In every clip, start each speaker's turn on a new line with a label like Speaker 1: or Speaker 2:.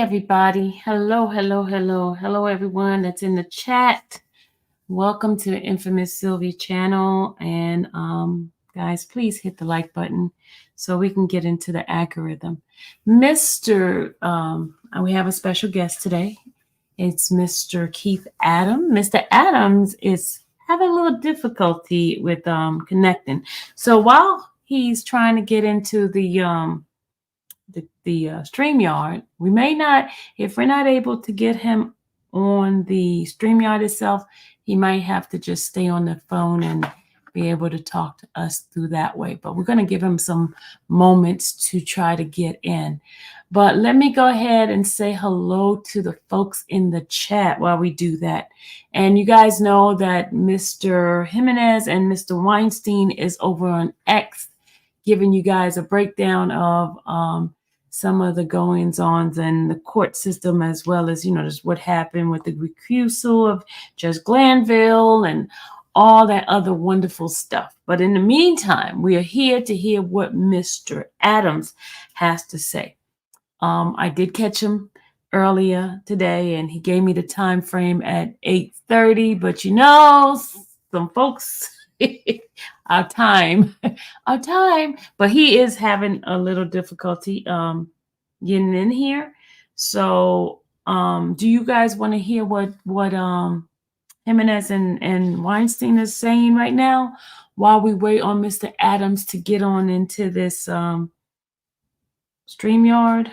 Speaker 1: everybody. Hello, hello, hello. Hello, everyone that's in the chat. Welcome to the Infamous Sylvia channel. And guys, please hit the like button so we can get into the algorithm. We have a special guest today. It's Mr. Keith Adams. Mr. Adams is having a little difficulty with connecting. So while he's trying to get into the StreamYard, we may not, if we're not able to get him on the StreamYard itself, he might have to just stay on the phone and be able to talk to us through that way. But we're going to give him some moments to try to get in. But let me go ahead and say hello to the folks in the chat while we do that. And you guys know that Mr. Jimenez and Mr. Weinstein is over on X, giving you guys a breakdown of some of the goings-ons in the court system, as well as, just what happened with the recusal of Judge Glanville and all that other wonderful stuff. But in the meantime, we are here to hear what Mr. Adams has to say. I did catch him earlier today, and he gave me the time frame at 8:30, but some folks... our time, but he is having a little difficulty getting in here. So do you guys want to hear what Jimenez and Weinstein is saying right now while we wait on Mr. Adams to get on into this StreamYard?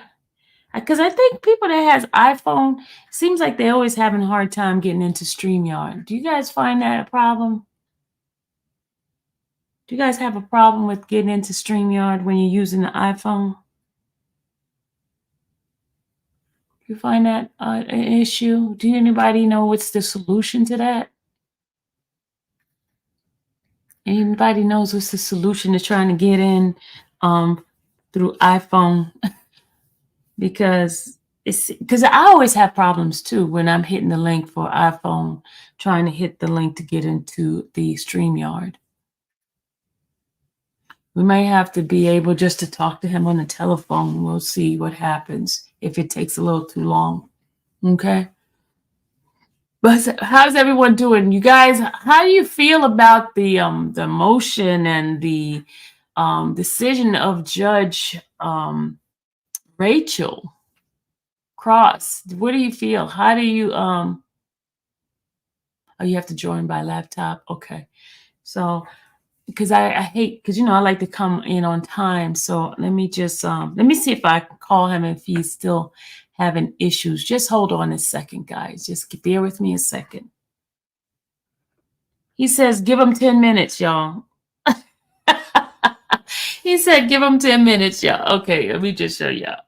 Speaker 1: Because I think people that has iPhone, seems like they're always having a hard time getting into StreamYard. Do you guys find that a problem? Do you guys have a problem with getting into StreamYard when you're using the iPhone? Do you find that an issue? Do anybody know what's the solution to that? Anybody knows what's the solution to trying to get in through iPhone? Because I always have problems too when I'm hitting the link for iPhone, trying to hit the link to get into the StreamYard. We may have to be able just to talk to him on the telephone. We'll see what happens if it takes a little too long. Okay. But how's everyone doing? You guys, how do you feel about the motion and the decision of Judge Rachel Cross? What do you feel? How do you oh, you have to join by laptop? Okay. So because I hate, because I like to come in on time. So let me just let me see if I can call him if he's still having issues. Just hold on a second, guys. Just bear with me a second. He says give him 10 minutes, y'all. He said give him 10 minutes, y'all. Okay, let me just show y'all.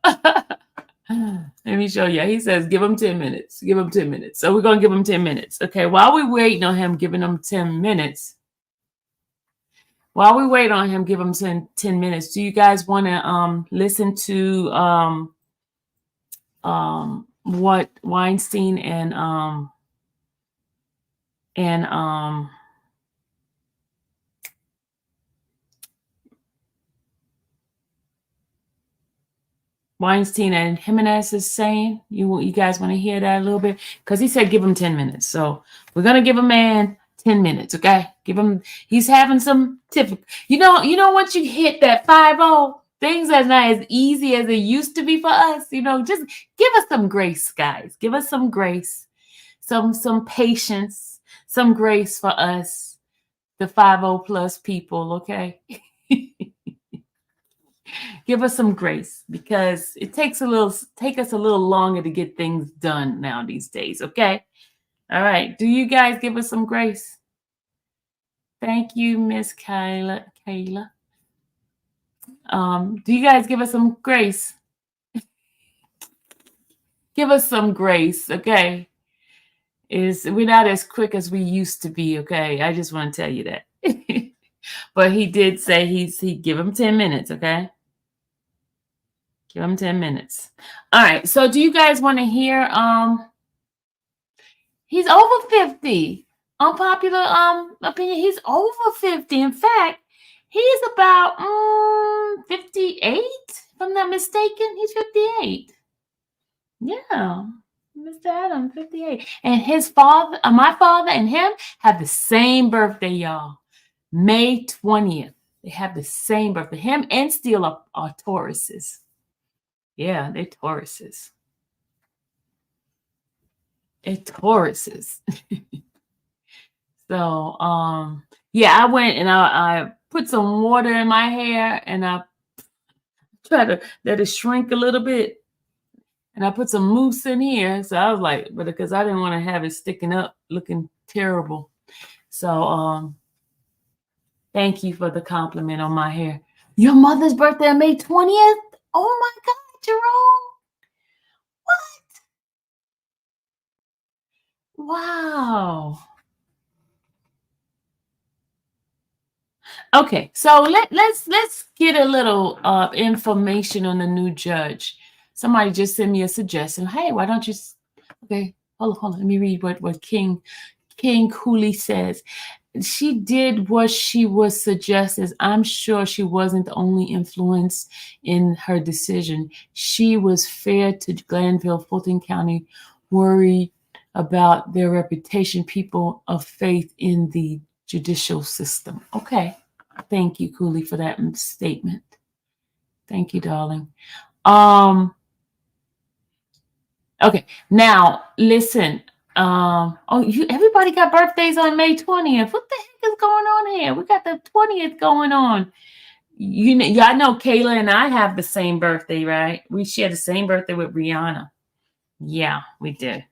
Speaker 1: Let me show you. He says give him 10 minutes. Give him 10 minutes. So we're gonna give him 10 minutes. Okay, while we're waiting on him giving him 10 minutes. While we wait on him, give him 10 minutes. Do you guys want to listen to what Weinstein and Weinstein and Jimenez is saying? You guys want to hear that a little bit? Because he said give him 10 minutes. So we're gonna give a man 10 minutes, okay? Give him, he's having some typical, once you hit that 5-0, things are not as easy as it used to be for us. Just give us some grace, guys. Give us some grace, some patience, some grace for us, the 5-0 plus people, okay? Give us some grace, because it take us a little longer to get things done now these days, okay? All right. Do you guys give us some grace? Thank you, Miss Kayla. Do you guys give us some grace? Give us some grace, okay? We're not as quick as we used to be, okay? I just want to tell you that. But he did say he give him 10 minutes, okay? Give him 10 minutes. All right. So do you guys want to hear he's over 50. Unpopular opinion, he's over 50. In fact, he's about 58, if I'm not mistaken. He's 58. Yeah. Mr. Adam, 58. And his father, my father and him have the same birthday, y'all. May 20th. They have the same birthday. Him and Steele are Tauruses. Yeah, they're Tauruses. They're Tauruses. So, yeah, I went and I put some water in my hair and I tried to let it shrink a little bit. And I put some mousse in here. So I was like, but because I didn't want to have it sticking up looking terrible. So thank you for the compliment on my hair. Your mother's birthday on May 20th? Oh my God, Jerome. What? Wow. Okay, so let's get a little information on the new judge. Somebody just sent me a suggestion. Hey, why don't you? Okay, hold on. Let me read what King Cooley says. She did what she was suggested. I'm sure she wasn't the only influence in her decision. She was fair to Glanville, Fulton County, worried about their reputation, people of faith in the judicial system. Okay. Thank you, Cooley, for that statement. Thank you, darling. Okay, now listen. Everybody got birthdays on May 20th. What the heck is going on here? We got the 20th going on. Y'all know Kayla and I have the same birthday, right? We share the same birthday with Rihanna. Yeah, we did.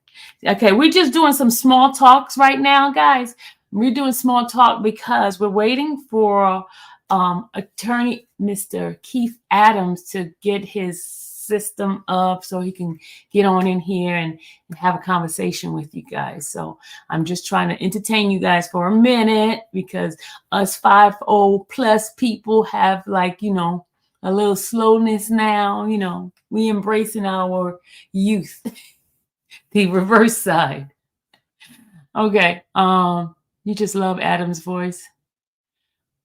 Speaker 1: Okay, we're just doing some small talks right now, guys. We're doing small talk because we're waiting for attorney Mr. Keith Adams to get his system up so he can get on in here and have a conversation with you guys. So I'm just trying to entertain you guys for a minute because us 50+ people have a little slowness now. We embracing our youth. The reverse side. Okay. You just love Adam's voice.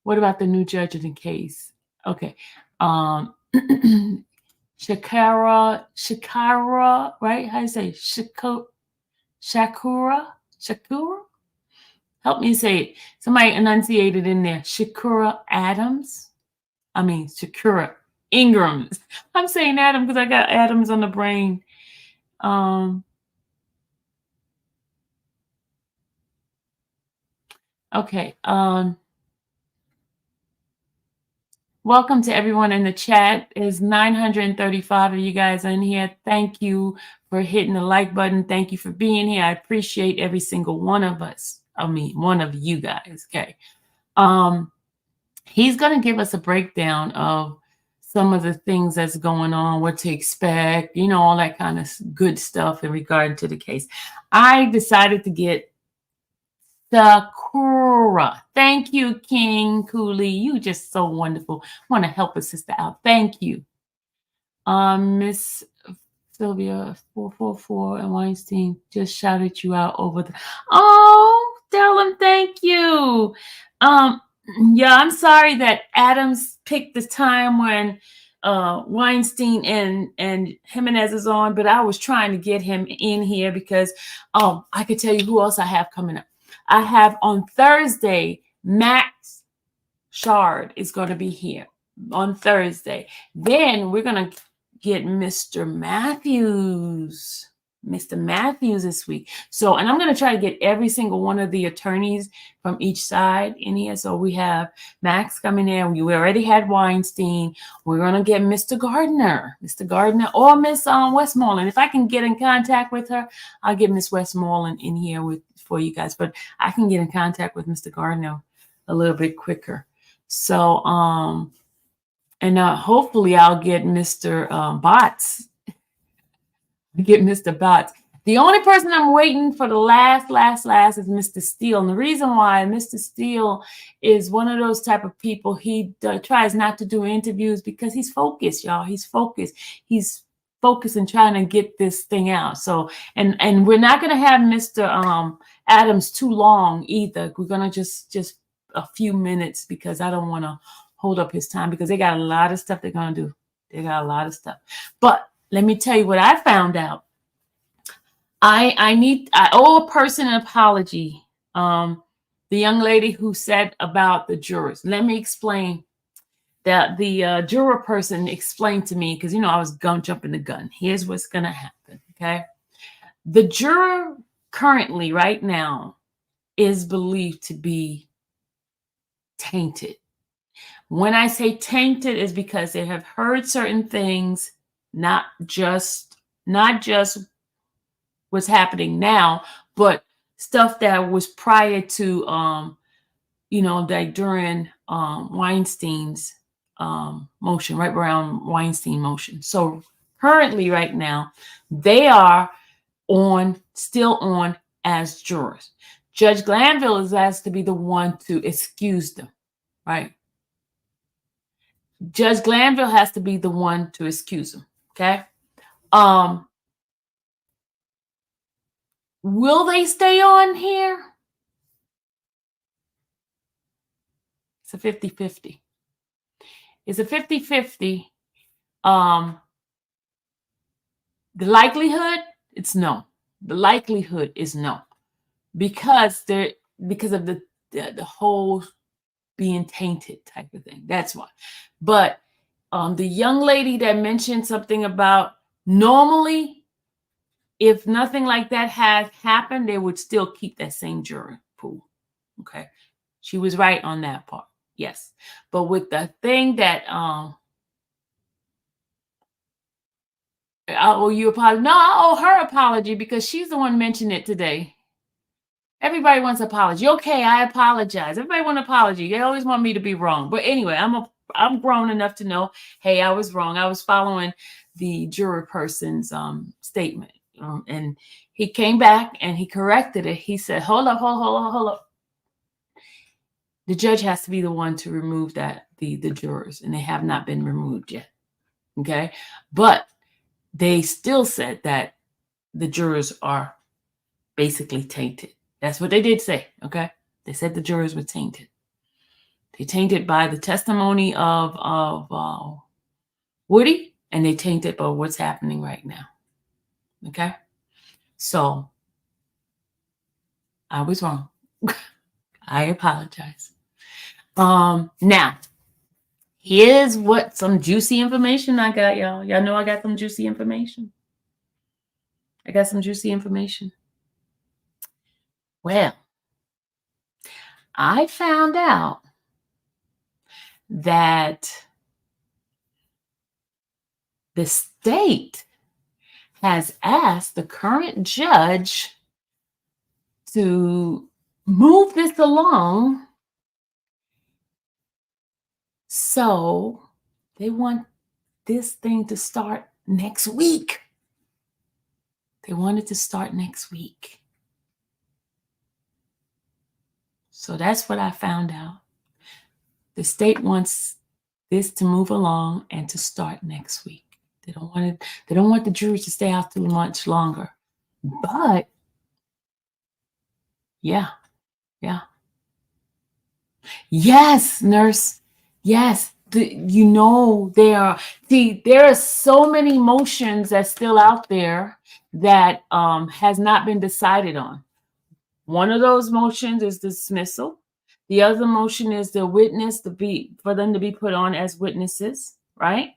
Speaker 1: What about the new judge in the case? Okay. Shakira, right? How do you say Shakura? Help me say it. Somebody enunciated in there. Shakura Ingram. I'm saying Adam because I got Adams on the brain. Okay. Welcome to everyone in the chat. There's 935 of you guys in here. Thank you for hitting the like button. Thank you for being here. I appreciate every single one of us. One of you guys. Okay. He's going to give us a breakdown of some of the things that's going on, what to expect, all that kind of good stuff in regard to the case. I decided to get Sakura. Thank you, King Cooley. You just so wonderful. Want to help a sister out. Thank you. Miss Sylvia 444 and Weinstein just shouted you out over the. Oh, Dylan, thank you. Yeah, I'm sorry that Adams picked the time when Weinstein and Jimenez is on, but I was trying to get him in here because I could tell you who else I have coming up. I have on Thursday, Max Shard is going to be here on Thursday. Then we're going to get Mr. Matthews this week. So, and I'm going to try to get every single one of the attorneys from each side in here. So we have Max coming in. We already had Weinstein. We're going to get Mr. Gardner or Miss Westmoreland. If I can get in contact with her, I'll get Miss Westmoreland in here for you guys, but I can get in contact with Mr. Gardner a little bit quicker. So, and hopefully I'll get Mr. Botts. The only person I'm waiting for the last is Mr. Steele. And the reason why Mr. Steele is one of those type of people, he tries not to do interviews because he's focused, y'all. He's focused. He's focused and trying to get this thing out. So, and we're not going to have Mr. Adams too long either. We're going to just a few minutes because I don't want to hold up his time because they got a lot of stuff they're going to do. They got a lot of stuff. But let me tell you what I found out. I owe a person an apology. The young lady who said about the jurors. Let me explain that the juror person explained to me, because I was jumping the gun. Here's what's gonna happen. Okay. The juror currently right now is believed to be tainted. When I say tainted is because they have heard certain things, not just what's happening now, but stuff that was prior to like during Weinstein's motion, right around Weinstein motion. So currently right now, they are still on as jurors. Judge Glanville is asked to be the one to excuse them, right? Judge Glanville has to be the one to excuse them. Okay. Will they stay on here? It's a 50-50. It's a 50-50. The likelihood, it's no. The likelihood is no. Because of the whole being tainted type of thing. That's why. But the young lady that mentioned something about normally, if nothing like that has happened, they would still keep that same juror pool. Okay. She was right on that part. Yes. But with the thing that I owe you apology. No, I owe her apology because she's the one mentioned it today. Everybody wants an apology. Okay, I apologize. Everybody wants an apology. They always want me to be wrong. But anyway, I'm grown enough to know, hey, I was wrong. I was following the juror person's statement. And he came back and he corrected it. He said, hold up. The judge has to be the one to remove the jurors, and they have not been removed yet. Okay. But they still said that the jurors are basically tainted. That's what they did say. Okay. They said the jurors were tainted. They tainted by the testimony of Woody, and they tainted by what's happening right now. Okay. So I was wrong. I apologize. Now, here's some juicy information I got, y'all. Y'all know I got some juicy information. Well, I found out that the state has asked the current judge to move this along. So they want this thing to start next week. They want it to start next week. So that's what I found out. The state wants this to move along and to start next week. They don't want the jurors to stay out too much longer. But yeah. Yes, nurse. Yes. There are so many motions that's still out there that has not been decided on. One of those motions is dismissal. The other motion is the witness for them to be put on as witnesses, right?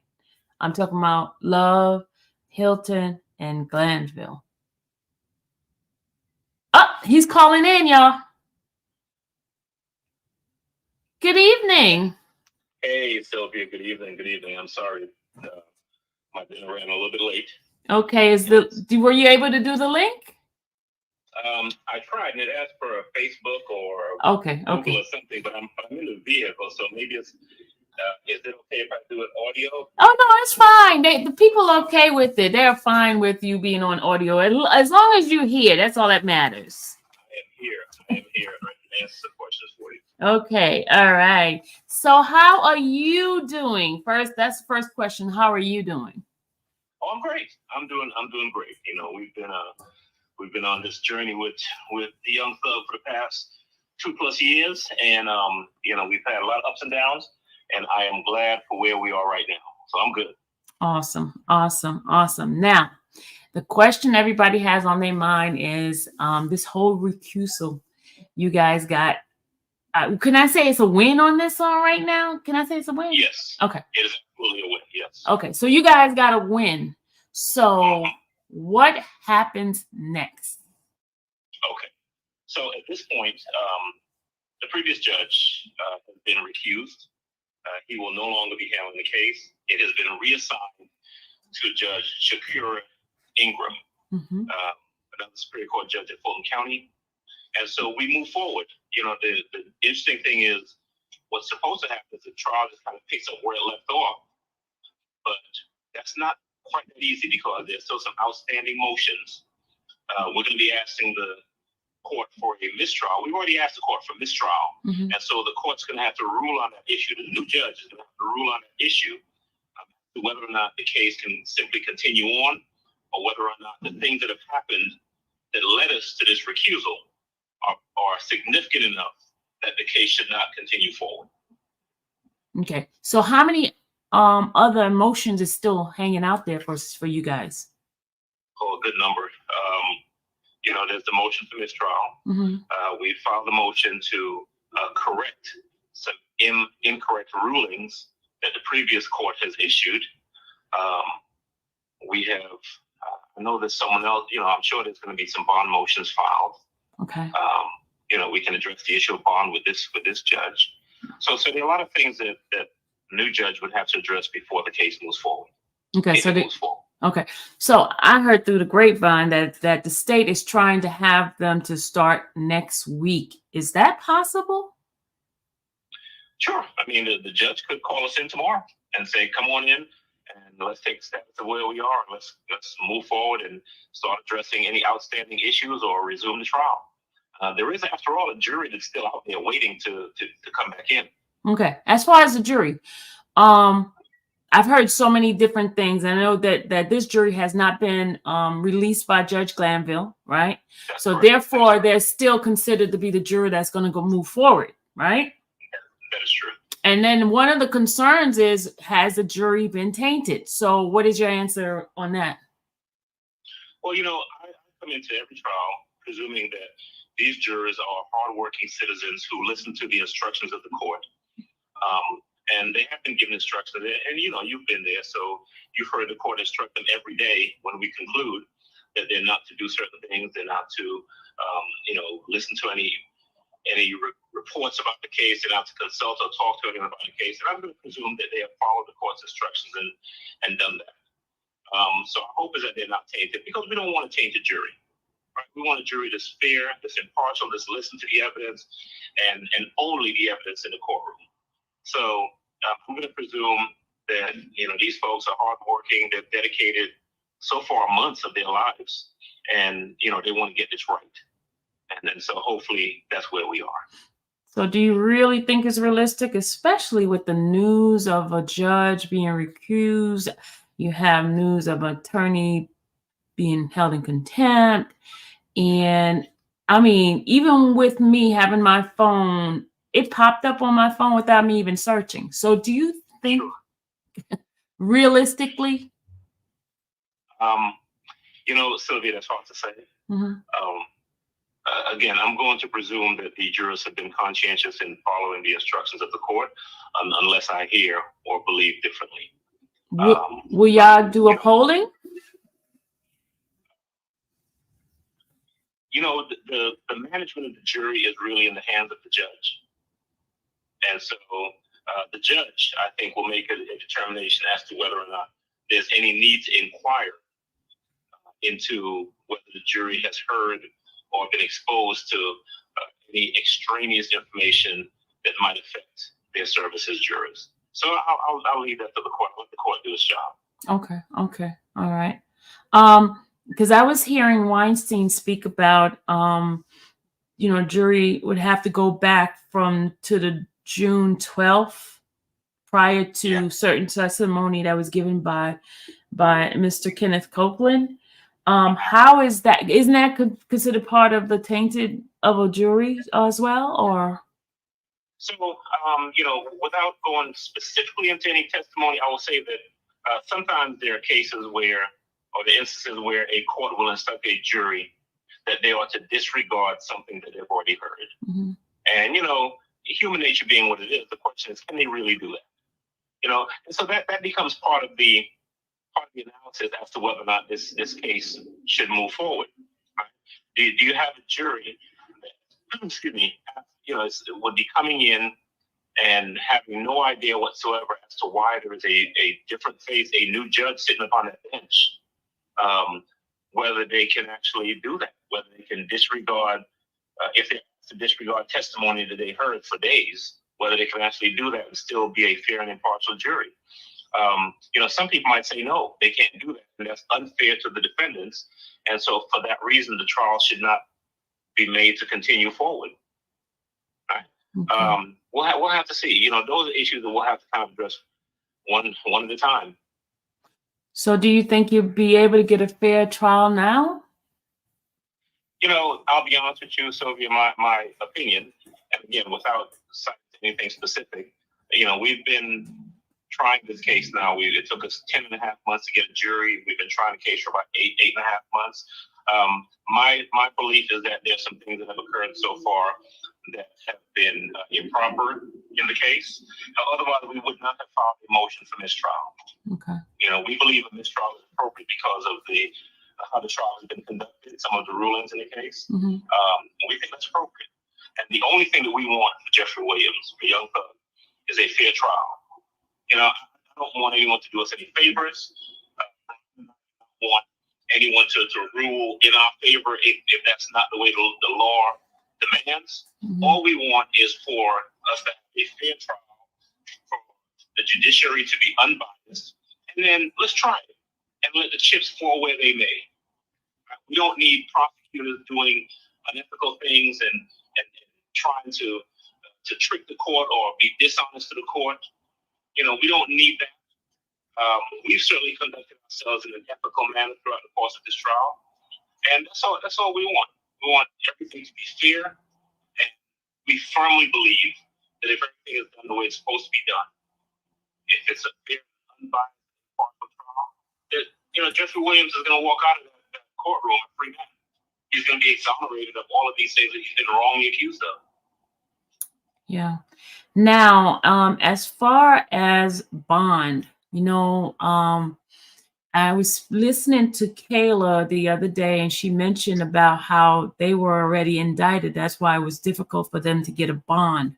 Speaker 1: I'm talking about Love, Hilton, and Glanville. Oh, he's calling in, y'all. Good evening.
Speaker 2: Hey, Sylvia. Good evening. I'm sorry. My dinner ran a little bit late.
Speaker 1: Okay. Were you able to do the link?
Speaker 2: I tried, and it asked for a Facebook or Google or something, but I'm in the vehicle, so maybe it's. Is it okay if I do it audio?
Speaker 1: Oh no, it's fine. The people are okay with it. They're fine with you being on audio as long as you're here. That's all that matters.
Speaker 2: I am here. I can answer some questions for you.
Speaker 1: Okay. All right. So how are you doing? That's the first question. How are you doing?
Speaker 2: Oh, I'm great. I'm doing great. We've been on this journey with the Young Thug for the past 2+ years, and we've had a lot of ups and downs, and I am glad for where we are right now. So I'm good.
Speaker 1: Awesome. Now, The question everybody has on their mind is this whole recusal. You guys got, can I say it's a win on this one right now? Can I say it's a win?
Speaker 2: Yes.
Speaker 1: Okay.
Speaker 2: It is absolutely a win, yes.
Speaker 1: Okay, so you guys got a win. So what happens next?
Speaker 2: Okay. So at this point, the previous judge has been recused. He will no longer be handling the case. It has been reassigned to Judge Shakura Ingram, another Superior Court judge at Fulton County. And so we move forward. You know, the interesting thing is what's supposed to happen is the trial just kind of picks up where it left off. But that's not quite that easy because there's still some outstanding motions. We're going to be asking the court for a mistrial. We've already asked the court for mistrial. And so the court's going to have to rule on that issue. The new judge is going to have to rule on that issue, whether or not the case can simply continue on, or whether or not the things that have happened that led us to this recusal are significant enough that the case should not continue forward. Okay.
Speaker 1: So how many other motions is still hanging out there for you guys?
Speaker 2: Oh, a good number. You know, there's the motion for mistrial. We filed a motion to correct some incorrect rulings that the previous court has issued. We have, I know there's someone else, you know, I'm sure there's going to be some bond motions filed.
Speaker 1: Okay.
Speaker 2: You know, we can address the issue of bond with this judge. So there are a lot of things that the new judge would have to address before the case moves forward.
Speaker 1: Okay. So I heard through the grapevine that the state is trying to have them to start next week. Is that possible?
Speaker 2: Sure. I mean, the judge could call us in tomorrow and say, come on in and let's take steps to where we are. Let's move forward and start addressing any outstanding issues or resume the trial. There is, after all, a jury that's still out there waiting to come back in. Okay.
Speaker 1: As far as the jury, I've heard so many different things. I know that this jury has not been released by Judge Glanville, right?
Speaker 2: That's
Speaker 1: so
Speaker 2: correct.
Speaker 1: Therefore, they're still considered to be the jury that's going to go move forward, right?
Speaker 2: That is true.
Speaker 1: And then one of the concerns is, has the jury been tainted? So what is your answer on that?
Speaker 2: Well, you know, I come into every trial presuming that these jurors are hardworking citizens who listen to the instructions of the court. And they have been given instructions. And, you know, you've been there. So you've heard the court instruct them every day when we conclude that they're not to do certain things. They're not to, you know, listen to any reports about the case. They're not to consult or talk to anyone about the case. And I'm going to presume that they have followed the court's instructions and done that. So our hope is that they're not tainted, because we don't want to taint the jury. Right? We want a jury that's fair, that's impartial, that's listen to the evidence and only the evidence in the courtroom. So I'm going to presume that, you know, these folks are hardworking, they're dedicated so far months of their lives, and, you know, they want to get this right. And then so hopefully that's where we are.
Speaker 1: So do you really think it's realistic, especially with the news of a judge being recused? You have news of an attorney being held in contempt. And I mean, even with me having my phone, it popped up on my phone without me even searching. So do you think realistically?
Speaker 2: You know, Sylvia, that's hard to say. Again, I'm going to presume that the jurors have been conscientious in following the instructions of the court, unless I hear or believe differently.
Speaker 1: Will y'all do a polling?
Speaker 2: You know, the management of the jury is really in the hands of the judge. And so the judge, I think, will make a determination as to whether or not there's any need to inquire into whether the jury has heard or been exposed to any extraneous information that might affect their service as jurors. So I'll leave that to the court. Let the court do its job.
Speaker 1: Okay. All right. Because I was hearing Weinstein speak about, you know, jury would have to go back to the June 12th prior to certain testimony that was given by Mr. Kenneth Copeland. How is that? Isn't that considered part of the tainted of a jury as well, or?
Speaker 2: So, you know, without going specifically into any testimony, I will say that sometimes there are cases where or the instances where a court will instruct a jury that they ought to disregard something that they've already heard.
Speaker 1: Mm-hmm.
Speaker 2: And, human nature being what it is, the question is, can they really do that? And so that becomes part of the analysis as to whether or not this case should move forward. Right? Do you have a jury that, excuse me, would be coming in and having no idea whatsoever as to why there is a different face, a new judge sitting upon that bench, whether they can actually do that, whether they can disregard, if they have to disregard testimony that they heard for days, whether they can actually do that and still be a fair and impartial jury. Some people might say, no, they can't do that, and that's unfair to the defendants. And so for that reason, the trial should not be made to continue forward. Right?
Speaker 1: Okay.
Speaker 2: We'll have to see. Those are issues that we'll have to kind of address one at a time.
Speaker 1: So do you think you'll be able to get a fair trial now?
Speaker 2: I'll be honest with you, Sylvia, my opinion, and again, without citing anything specific, we've been trying this case now. It took us 10.5 months to get a jury. We've been trying the case for about 8.5 months. My belief is that there's some things that have occurred so far that have been improper in the case. Otherwise, we would not have filed a motion for mistrial.
Speaker 1: Okay.
Speaker 2: We believe a mistrial is appropriate because of how the trial has been conducted, some of the rulings in the case.
Speaker 1: Mm-hmm.
Speaker 2: We think that's appropriate. And the only thing that we want for Jeffrey Williams, for Young Thug, is a fair trial. I don't want anyone to do us any favors. I don't want anyone to rule in our favor if that's not the way the law demands.
Speaker 1: Mm-hmm.
Speaker 2: All we want is for us to have a fair trial, for the judiciary to be unbiased, and then let's try it and let the chips fall where they may. We don't need prosecutors doing unethical things and trying to trick the court or be dishonest to the court. We don't need that. We've certainly conducted ourselves in an ethical manner throughout the course of this trial, and that's all we want. We want everything to be fair, and we firmly believe that if everything is done the way it's supposed to be done, if it's a fair, unbiased, impartial trial, that Jeffrey Williams is going to walk out of that courtroom a free man. He's going to be exonerated of all of these things that he's been wrongly accused of.
Speaker 1: Yeah. Now, as far as bond, I was listening to Kayla the other day, and she mentioned about how they were already indicted. That's why it was difficult for them to get a bond.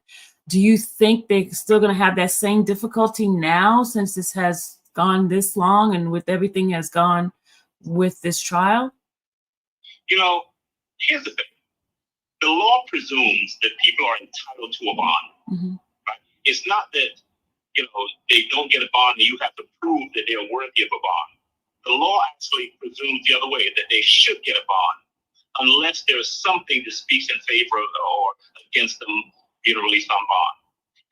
Speaker 1: Do you think they're still going to have that same difficulty now, since this has gone this long and with everything has gone with this trial?
Speaker 2: Here's the thing. The law presumes that people are entitled to a bond.
Speaker 1: Mm-hmm.
Speaker 2: Right? It's not that, they don't get a bond and you have to prove that they're worthy of a bond. The law actually presumes the other way, that they should get a bond, unless there's something that speaks in favor of or against them being released on bond.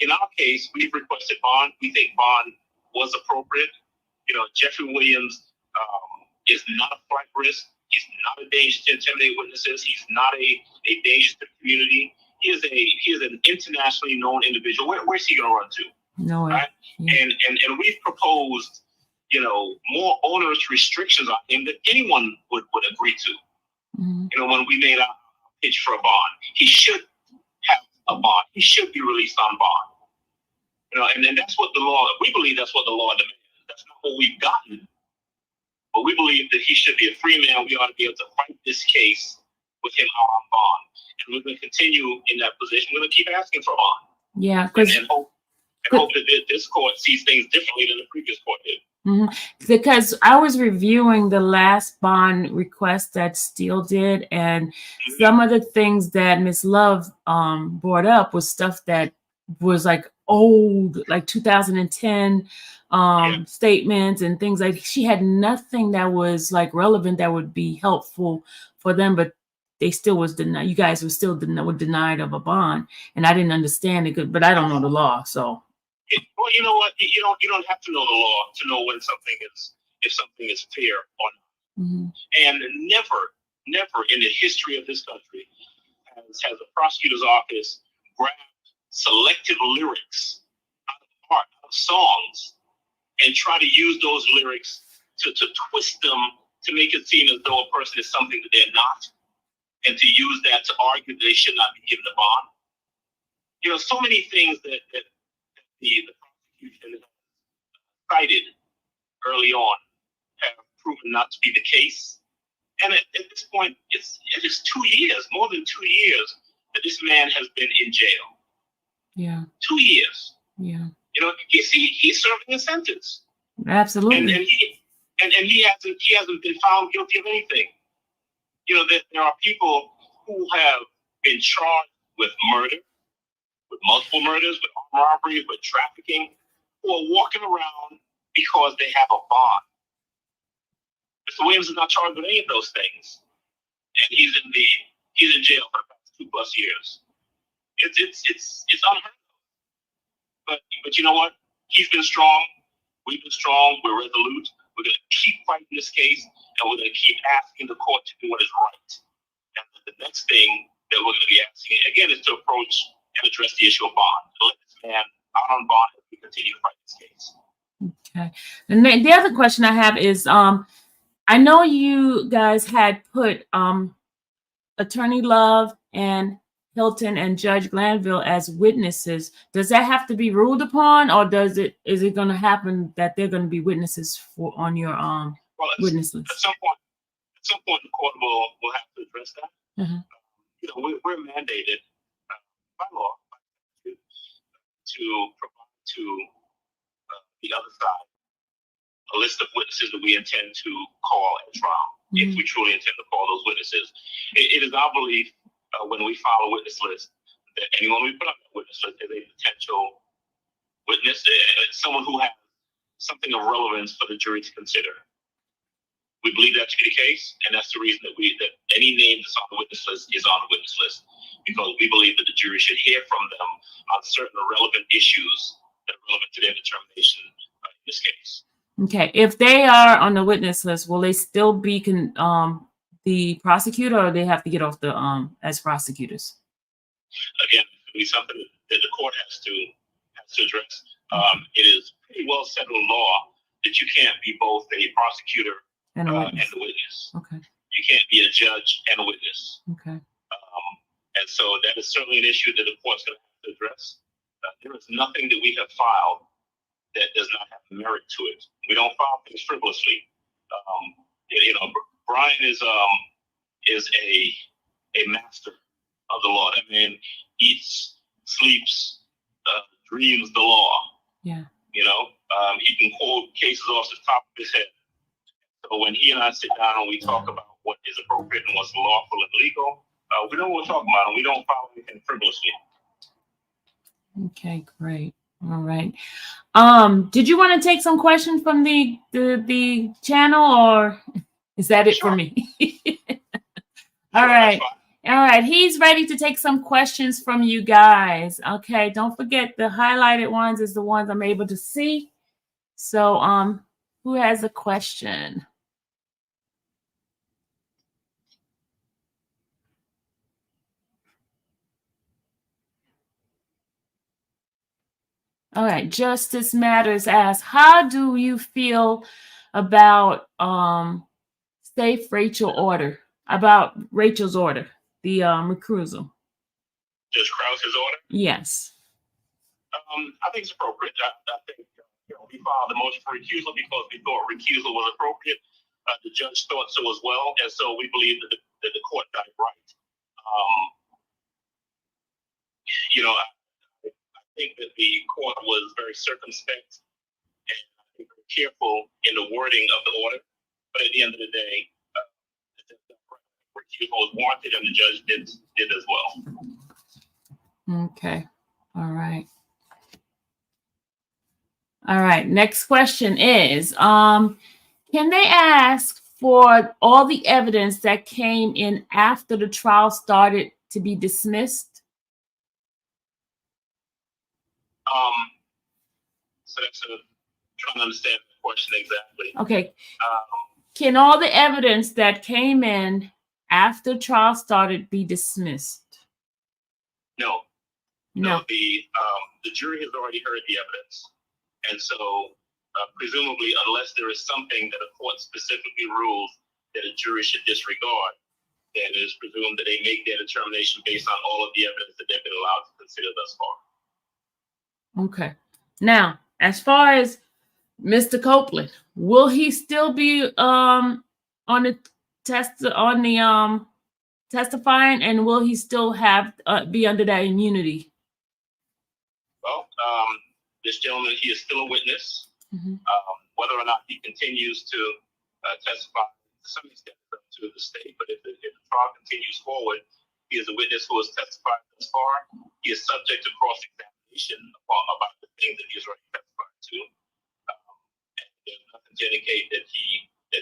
Speaker 2: In our case, we've requested bond. We think bond was appropriate. Jeffrey Williams is not a flight risk. He's not a danger to intimidate witnesses. He's not a danger to the community. He is an internationally known individual. Where's he going to run to?
Speaker 1: Nowhere.
Speaker 2: Right? Yeah. And we've proposed, more onerous restrictions on him that anyone would agree to. Mm-hmm. When we made our pitch for a bond, he should have a bond. He should be released on bond. And that's what the law. We believe that's what the law demands. That's not what we've gotten. But we believe that he should be a free man. We ought to be able to fight this case with him out on bond. And we're going to continue in that position. We're going to keep asking for bond.
Speaker 1: Yeah.
Speaker 2: And hope that this court sees things differently than the previous court did.
Speaker 1: Mm-hmm. Because I was reviewing the last bond request that Steele did, and mm-hmm. some of the things that Ms. Love brought up was stuff that was like old, like 2010 statements and things like. She had nothing that was like relevant that would be helpful for them, but they still was denied. You guys were still denied of a bond, and I didn't understand it, but I don't know the law, so.
Speaker 2: Well, you know what? You don't have to know the law to know when something is fair or not. Mm-hmm. And never in the history of this country has a prosecutor's office grabbed selected lyrics out of songs and try to use those lyrics to twist them to make it seem as though a person is something that they're not, and to use that to argue that they should not be given a bond. You know, so many things that the prosecution cited early on have proven not to be the case. And at this point, it is 2 years, more than 2 years, that this man has been in jail.
Speaker 1: Yeah.
Speaker 2: 2 years.
Speaker 1: Yeah.
Speaker 2: You know, he's serving a sentence.
Speaker 1: Absolutely.
Speaker 2: And he hasn't been found guilty of anything. You know, there are people who have been charged with murder, with multiple murders, with armed robbery, with trafficking, who are walking around because they have a bond. Mr. Williams is not charged with any of those things, and he's in jail for the past 2+ years. It's unheard of. But you know what? He's been strong. We've been strong. We're resolute. We're going to keep fighting this case, and we're going to keep asking the court to do what is right. And the next thing that we're going to be asking again is to approach and address the issue of bond. To let this man out on bond as we continue to fight this case.
Speaker 1: Okay. And the other question I have is, I know you guys had put Attorney Love and Hilton and Judge Glanville as witnesses. Does that have to be ruled upon, or is it going to happen that they're going to be witnesses on your witness list?
Speaker 2: At some point, the court will have to address that.
Speaker 1: Uh-huh.
Speaker 2: You know, we're mandated by law to provide to the other side a list of witnesses that we intend to call at trial, if we truly intend to call those witnesses. It is our belief when we file a witness list that anyone we put on that witness list is a potential witness, someone who has something of relevance for the jury to consider. We believe that to be the case, and that's the reason that any name that's on the witness list is on the witness list, because we believe that the jury should hear from them on certain relevant issues that are relevant to their determination in this case.
Speaker 1: Okay, if they are on the witness list, will they still be the prosecutor, or they have to get off the as prosecutors?
Speaker 2: Again, it'll be something that the court has to address. It is pretty well settled law that you can't be both a prosecutor and a witness.
Speaker 1: Okay.
Speaker 2: You can't be a judge and a witness.
Speaker 1: Okay.
Speaker 2: And so that is certainly an issue that the court's going to have to address. There is nothing that we have filed that does not have merit to it. We don't file things frivolously. You know, Brian is a master of the law. That man eats, sleeps, dreams the law.
Speaker 1: Yeah.
Speaker 2: You know, he can quote cases off the top of his head. So when he and I sit down and we talk about what is appropriate and what's lawful and legal, we know what we're talking about, and we don't follow anything frivolously.
Speaker 1: Okay, great. All right. Did you want to take some questions from the channel, or is that it for me? All right. All right. He's ready to take some questions from you guys. Okay. Don't forget the highlighted ones is the ones I'm able to see. So, who has a question? All right, Justice Matters asks, how do you feel about Safe Rachel order, about Rachel's order, the recusal?
Speaker 2: Judge Krause's order?
Speaker 1: Yes.
Speaker 2: I think it's appropriate. I think we filed the motion for recusal because we thought recusal was appropriate. The judge thought so as well, and so we believe that the court got it right. You know, I think that the court was very circumspect and I think very careful in the wording of the order. But at the end of the day, recusal was warranted, and the judge did as well.
Speaker 1: Okay. All right. All right. Next question is, can they ask for all the evidence that came in after the trial started to be dismissed?
Speaker 2: So that's trying to understand the question exactly.
Speaker 1: Okay. Can all the evidence that came in after trial started be dismissed?
Speaker 2: No. The jury has already heard the evidence, and so presumably, unless there is something that a court specifically rules that a jury should disregard, then it is presumed that they make their determination based on all of the evidence that they've been allowed to consider thus far.
Speaker 1: Okay. Now, as far as Mr. Copeland, will he still be on the testifying, and will he still have be under that immunity?
Speaker 2: Well, this gentleman, he is still a witness.
Speaker 1: Mm-hmm.
Speaker 2: Whether or not he continues to testify to some extent is up to the state, but if the trial continues forward, he is a witness who has testified thus far. He is subject to cross-examination about the things that he has already testified to. And there's nothing to indicate that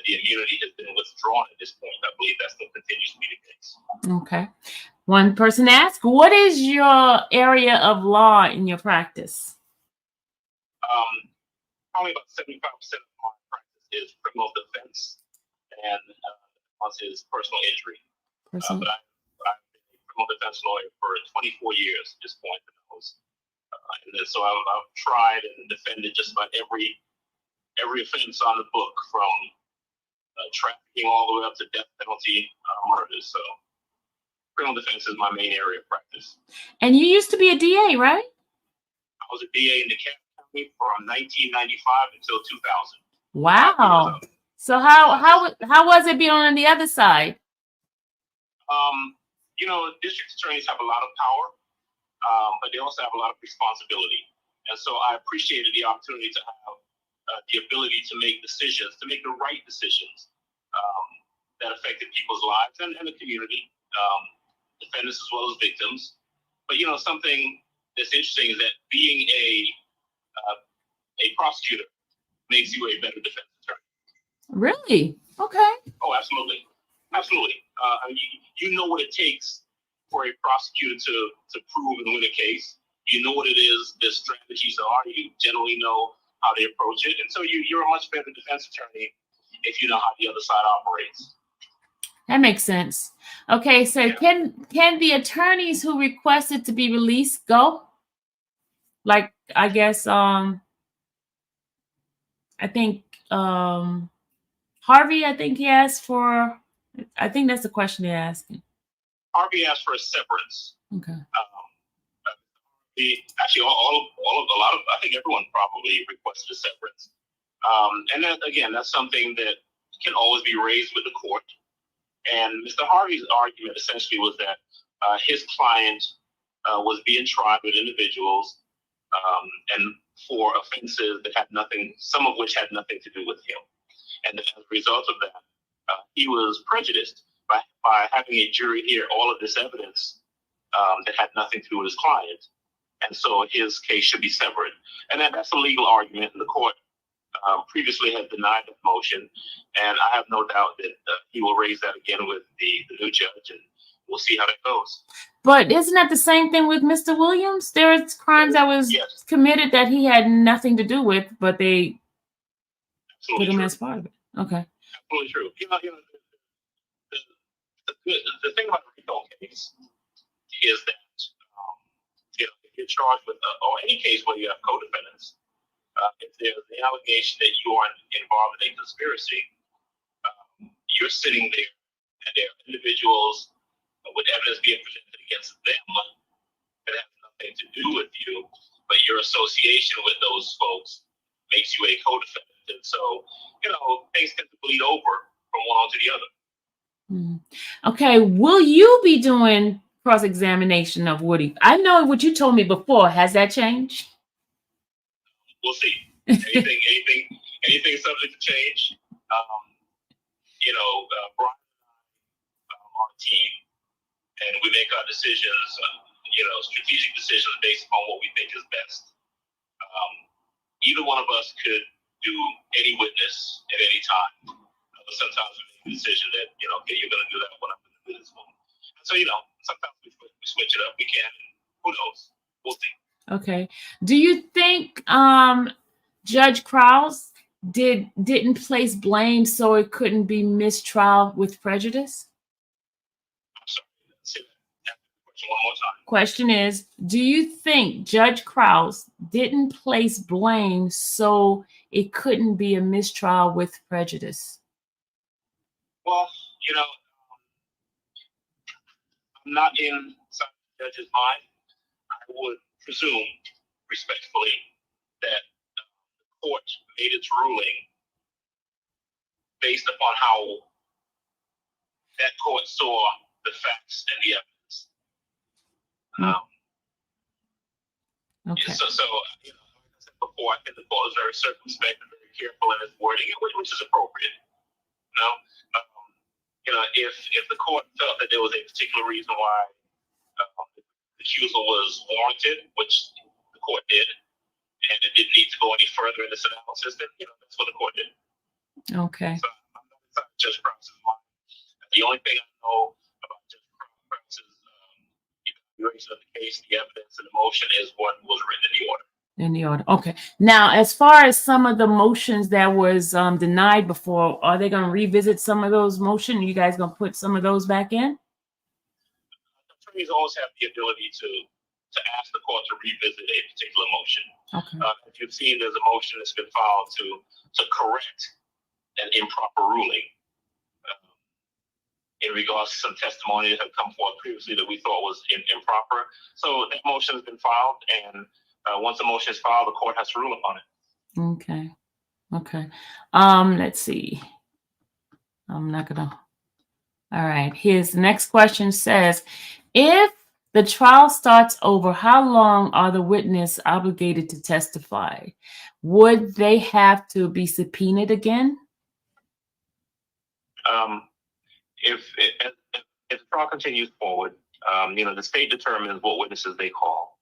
Speaker 2: the immunity has been withdrawn at this point. I believe that still continues to be the case.
Speaker 1: Okay. One person asked, what is your area of law in your practice?
Speaker 2: Probably about 75% of my practice is criminal defense, and is personal injury. But I've been a criminal defense lawyer for 24 years at this point. And then, so I've tried and defended just about every offense on the book, from trafficking all the way up to death penalty murders. So criminal defense is my main area of practice.
Speaker 1: And you used to be a DA, right?
Speaker 2: I was a DA in the County from 1995 until 2000.
Speaker 1: Wow. So how was it being on the other side?
Speaker 2: District attorneys have a lot of power, but they also have a lot of responsibility. And so I appreciated the opportunity to have the ability to make decisions, to make the right decisions that affected people's lives and the community, defendants as well as victims. But, something that's interesting is that being a prosecutor makes you a better defense attorney.
Speaker 1: Really? Okay.
Speaker 2: Oh, absolutely. Absolutely. You know what it takes for a prosecutor to prove and win a case. You know what it is, the strategies are. You generally know how they approach it. And so you're a much better defense attorney if you know how the other side operates.
Speaker 1: That makes sense. Okay, so yeah. Can the attorneys who requested to be released go? Like, I guess, I think Harvey, I think he asked for, I think that's the question they're asking.
Speaker 2: Harvey asked for a severance.
Speaker 1: Okay.
Speaker 2: Actually, I think everyone probably requested a severance. And that, again, that's something that can always be raised with the court. And Mr. Harvey's argument essentially was that his client was being tried with individuals and for offenses that had nothing, some of which had nothing to do with him. And as a result of that, he was prejudiced by having a jury hear all of this evidence that had nothing to do with his client. And so his case should be severed. And that's a legal argument, and the court previously had denied that motion. And I have no doubt that he will raise that again with the new judge, and we'll see how that goes.
Speaker 1: But isn't that the same thing with Mr. Williams? There's crimes that was committed that he had nothing to do with, but they put him as part of it. Okay.
Speaker 2: Absolutely true. The thing about the RICO case is that if you're charged with, or any case where you have co-defendants, if there's the allegation that you are involved in a conspiracy, you're sitting there and there are individuals with evidence being presented against them that has nothing to do with you, but your association with those folks makes you a co-defendant. And so, things tend to bleed over from one on to the other.
Speaker 1: Okay, will you be doing cross-examination of Woody? I know what you told me before. Has that changed?
Speaker 2: We'll see. Anything subject to change. Brian and I are a team, and we make our decisions, strategic decisions based upon what we think is best. Either one of us could do any witness at any time. Sometimes we make a decision that, okay, you're going to do that one, I'm going to do this one. So, sometimes we switch it up. We can. Who knows? We'll see.
Speaker 1: Okay. Do you think Judge Krause didn't place blame so it couldn't be mistrial with prejudice?
Speaker 2: I'm sorry. Say that question one more time.
Speaker 1: Question is, do you think Judge Krause didn't place blame so it couldn't be a mistrial with prejudice?
Speaker 2: Well, I'm not in the judge's mind. I would presume, respectfully, that the court made its ruling based upon how that court saw the facts and the evidence.
Speaker 1: Okay.
Speaker 2: So like I said before, I think the court was very circumspect and very careful in its wording, which is appropriate. If the court felt that there was a particular reason why the recusal was warranted, which the court did, and it didn't need to go any further in this analysis, then that's what the court did.
Speaker 1: Okay.
Speaker 2: So I'm not inside Judge Krause's mind. The only thing I know about Judge Krause's evaluation of the case, the evidence, and the motion is what was written in the order.
Speaker 1: In the order. Okay. Now, as far as some of the motions that was denied before, are they going to revisit some of those motions? You guys going to put some of those back in?
Speaker 2: Attorneys always have the ability to ask the court to revisit a particular motion.
Speaker 1: Okay.
Speaker 2: If you've seen, there's a motion that's been filed to correct an improper ruling in regards to some testimony that had come forth previously that we thought was improper. So that motion has been filed, and once the motion is filed, the court has to rule upon it.
Speaker 1: Okay. Okay. Let's see. I'm not gonna. All right. His next question says, if the trial starts over, how long are the witnesses obligated to testify? Would they have to be subpoenaed again?
Speaker 2: If the trial continues forward, the state determines what witnesses they call.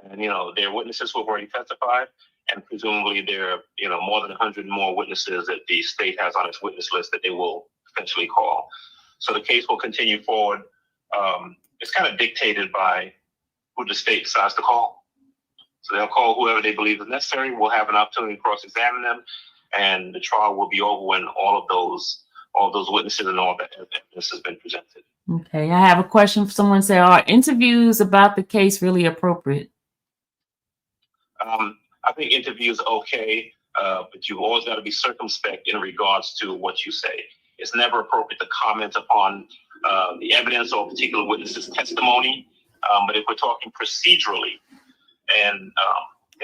Speaker 2: And, there are witnesses who have already testified, and presumably there are, more than 100 more witnesses that the state has on its witness list that they will eventually call. So the case will continue forward. It's kind of dictated by who the state decides to call. So they'll call whoever they believe is necessary. We'll have an opportunity to cross-examine them, and the trial will be over when all of those witnesses and all that evidence has been presented.
Speaker 1: Okay, I have a question. Someone said, are interviews about the case really appropriate?
Speaker 2: I think interviews are okay, but you've always got to be circumspect in regards to what you say. It's never appropriate to comment upon the evidence or a particular witness's testimony. But if we're talking procedurally and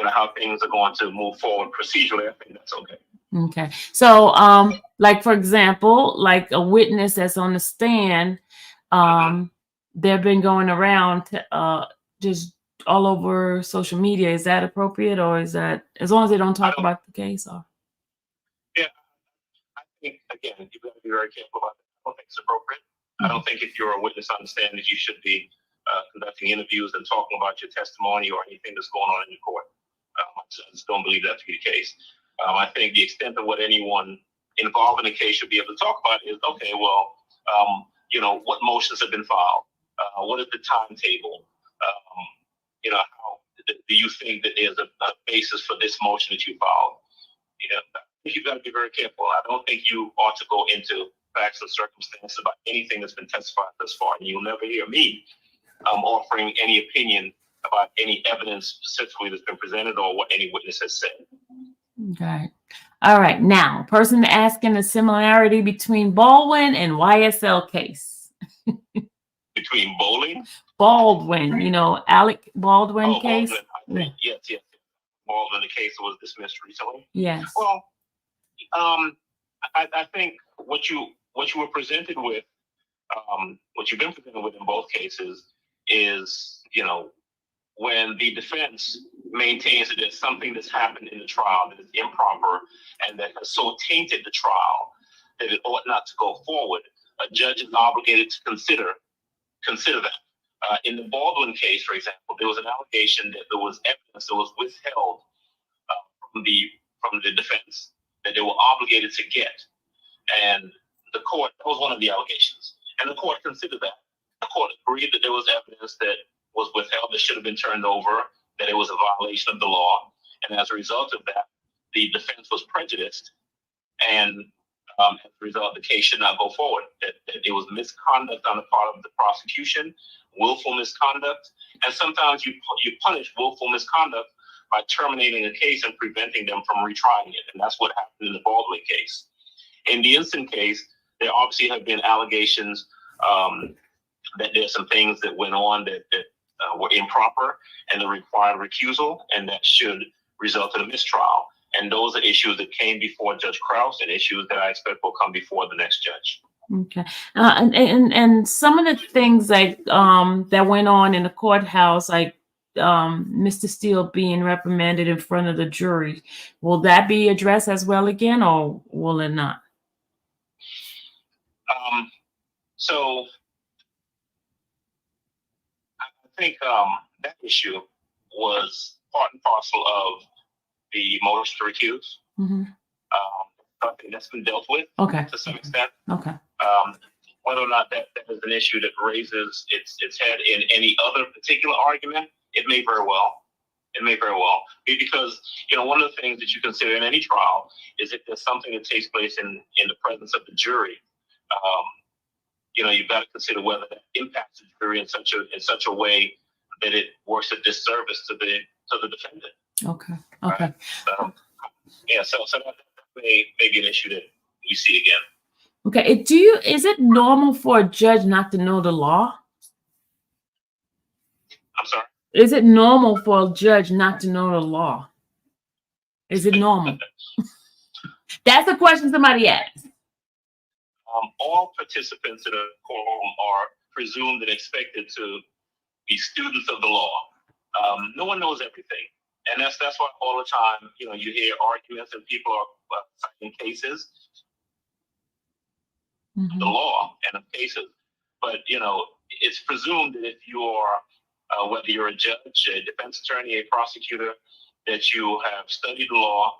Speaker 2: how things are going to move forward procedurally, I think that's okay.
Speaker 1: Okay. So, like, for example, like a witness that's on the stand, they've been going around just all over social media. Is that appropriate, or is that, as long as they don't talk about the case? Or?
Speaker 2: Yeah, I think, again, you've got to be very careful about that. I don't think it's appropriate. I don't think if you're a witness on the stand that you should be conducting interviews and talking about your testimony or anything that's going on in your court. I just don't believe that to be the case. I think the extent of what anyone involved in the case should be able to talk about is, okay, well, what motions have been filed? What is the timetable? How do you think that there's a basis for this motion that you filed? I think you've got to be very careful. I don't think you ought to go into facts and circumstances about anything that's been testified thus far. And you'll never hear me offering any opinion about any evidence specifically that's been presented or what any witness has said.
Speaker 1: Okay. All right. Now, person asking the similarity between Baldwin and YSL case.
Speaker 2: Between Baldwin,
Speaker 1: Alec Baldwin case.
Speaker 2: Baldwin, yes. Baldwin, the case was dismissed recently.
Speaker 1: Yes.
Speaker 2: Well, I think what you were presented with, what you've been presented with in both cases is, when the defense maintains that there's something that's happened in the trial that is improper and that has so tainted the trial that it ought not to go forward, a judge is obligated to consider that. In the Baldwin case, for example, there was an allegation that there was evidence that was withheld from the defense that they were obligated to get. And the court, that was one of the allegations. And the court considered that. The court agreed that there was evidence that was withheld that should have been turned over, that it was a violation of the law. And as a result of that, the defense was prejudiced. And as a result, the case should not go forward. That it was misconduct on the part of the prosecution, willful misconduct. And sometimes you punish willful misconduct by terminating a case and preventing them from retrying it. And that's what happened in the Baldwin case. In the instant case, there obviously have been allegations that there's some things that went on that were improper and that required recusal, and that should result in a mistrial. And those are issues that came before Judge Krause and issues that I expect will come before the next judge.
Speaker 1: Okay. And some of the things like that went on in the courthouse, like Mr. Steele being reprimanded in front of the jury, will that be addressed as well again, or will it not?
Speaker 2: So I think that issue was part and parcel of the motion to recuse.
Speaker 1: Mm-hmm.
Speaker 2: I think that's been dealt with to some extent.
Speaker 1: Okay.
Speaker 2: Whether or not that is an issue that raises its head in any other particular argument, it may very well. It may very well be, because one of the things that you consider in any trial is if there's something that takes place in the presence of the jury. You've got to consider whether that impacts the jury in such a way that it works a disservice to the defendant.
Speaker 1: Okay.
Speaker 2: Right? So that may be an issue that we see again.
Speaker 1: Okay. Is it normal for a judge not to know the law?
Speaker 2: I'm sorry?
Speaker 1: Is it normal for a judge not to know the law? Is it normal? That's a question somebody asked.
Speaker 2: All participants in a courtroom are presumed and expected to be students of the law. No one knows everything. And that's why all the time, you hear arguments and people are citing cases, the law and the cases. But, it's presumed that if you are, whether you're a judge, a defense attorney, a prosecutor, that you have studied the law.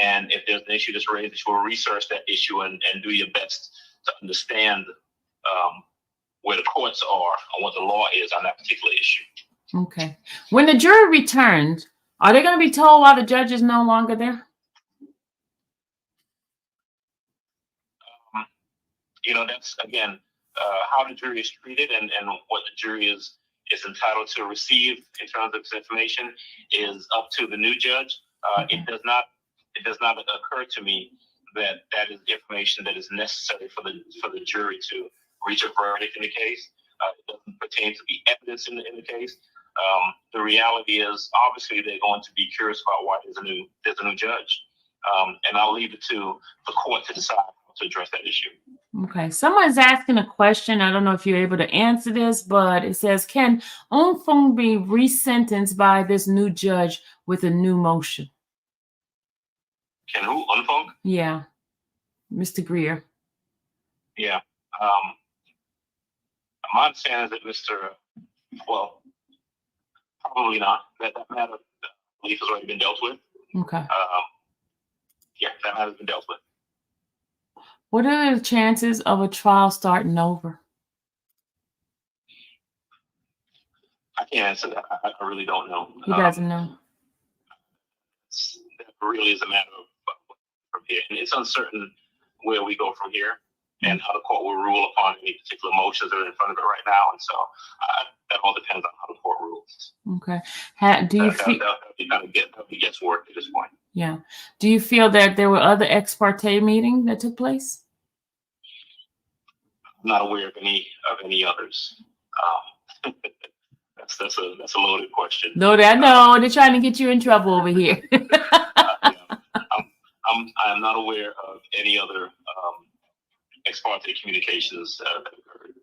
Speaker 2: And if there's an issue that's raised, that you will research that issue and do your best to understand where the courts are and what the law is on that particular issue.
Speaker 1: Okay. When the jury returns, are they going to be told why the judge is no longer there?
Speaker 2: That's, again, how the jury is treated and what the jury is entitled to receive in terms of this information is up to the new judge. It does not occur to me that is information that is necessary for the jury to reach a verdict in the case. It doesn't pertain to the evidence in the case. The reality is, obviously, they're going to be curious about why there's a new judge, and I'll leave it to the court to decide how to address that issue.
Speaker 1: Okay, someone's asking a question. I don't know if you're able to answer this, but it says, can Onfung be resentenced by this new judge with a new motion?
Speaker 2: Can who? Onfung?
Speaker 1: Yeah, Mr. Greer.
Speaker 2: Yeah. My understanding is that probably not. That matter, I believe, has already been dealt with.
Speaker 1: Okay.
Speaker 2: Yeah, that matter has been dealt with.
Speaker 1: What are the chances of a trial starting over?
Speaker 2: I can't answer that. I really don't know.
Speaker 1: He doesn't know.
Speaker 2: That really is a matter of from here, and it's uncertain where we go from here and how the court will rule upon any particular motions that are in front of it right now. And so that all depends on how the court rules.
Speaker 1: Okay. Do you feel
Speaker 2: that'll be guesswork at this point?
Speaker 1: Yeah. Do you feel that there were other ex parte meetings that took place?
Speaker 2: I'm not aware of any others. That's a loaded question.
Speaker 1: No, I know they're trying to get you in trouble over here.
Speaker 2: I'm not aware of any other ex parte communications that occurred.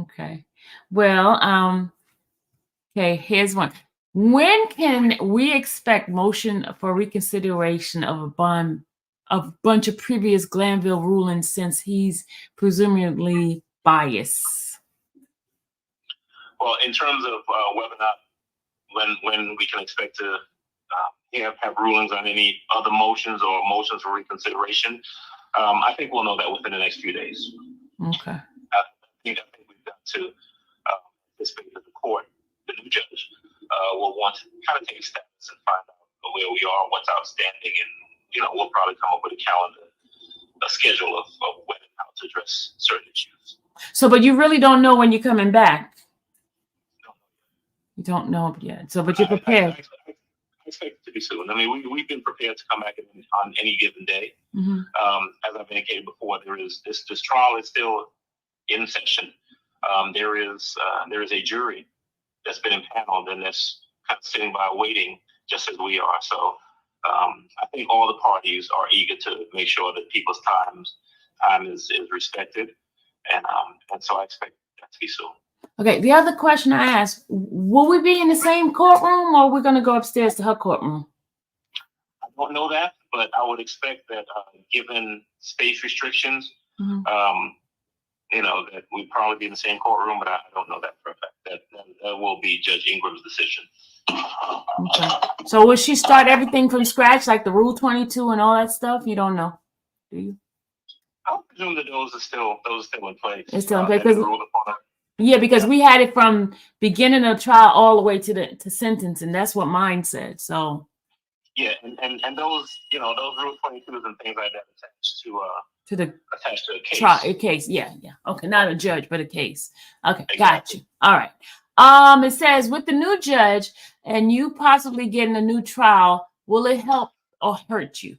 Speaker 1: Okay. Well, okay, here's one. When can we expect motion for reconsideration of a bunch of previous Glanville rulings, since he's presumably biased?
Speaker 2: Well, in terms of whether or not when we can expect to have rulings on any other motions or motions for reconsideration, I think we'll know that within the next few days.
Speaker 1: Okay.
Speaker 2: I think we've got to anticipate that the court, the new judge, will want to kind of take steps and find out where we are, what's outstanding, and we'll probably come up with a calendar, a schedule of when and how to address certain issues.
Speaker 1: So, but you really don't know when you're coming back. You don't know yet. So, but you're prepared.
Speaker 2: I expect it to be pretty soon. I mean, we've been prepared to come back on any given day.
Speaker 1: Mm-hmm.
Speaker 2: As I've indicated before, this trial is still in session. There is a jury that's been impaneled and that's kind of sitting by waiting, just as we are. So I think all the parties are eager to make sure that people's time is respected, and so I expect that to be soon.
Speaker 1: Okay. The other question I asked: will we be in the same courtroom, or are we going to go upstairs to her courtroom?
Speaker 2: I don't know that, but I would expect that, given space restrictions,
Speaker 1: Mm-hmm.
Speaker 2: That we'd probably be in the same courtroom, but I don't know that for a fact. That will be Judge Ingram's decision.
Speaker 1: Okay. So will she start everything from scratch, like the Rule 22 and all that stuff? You don't know, do you?
Speaker 2: I presume that those are still in place.
Speaker 1: It's still in place. Yeah, because we had it from beginning of trial all the way to sentencing. That's what mine said. So
Speaker 2: yeah, and those those Rule 22s and things like that attached to a case.
Speaker 1: Trial, a case. Yeah. Okay, not a judge, but a case. Okay,
Speaker 2: Exactly.
Speaker 1: Got you. All right. It says with the new judge and you possibly getting a new trial, will it help or hurt you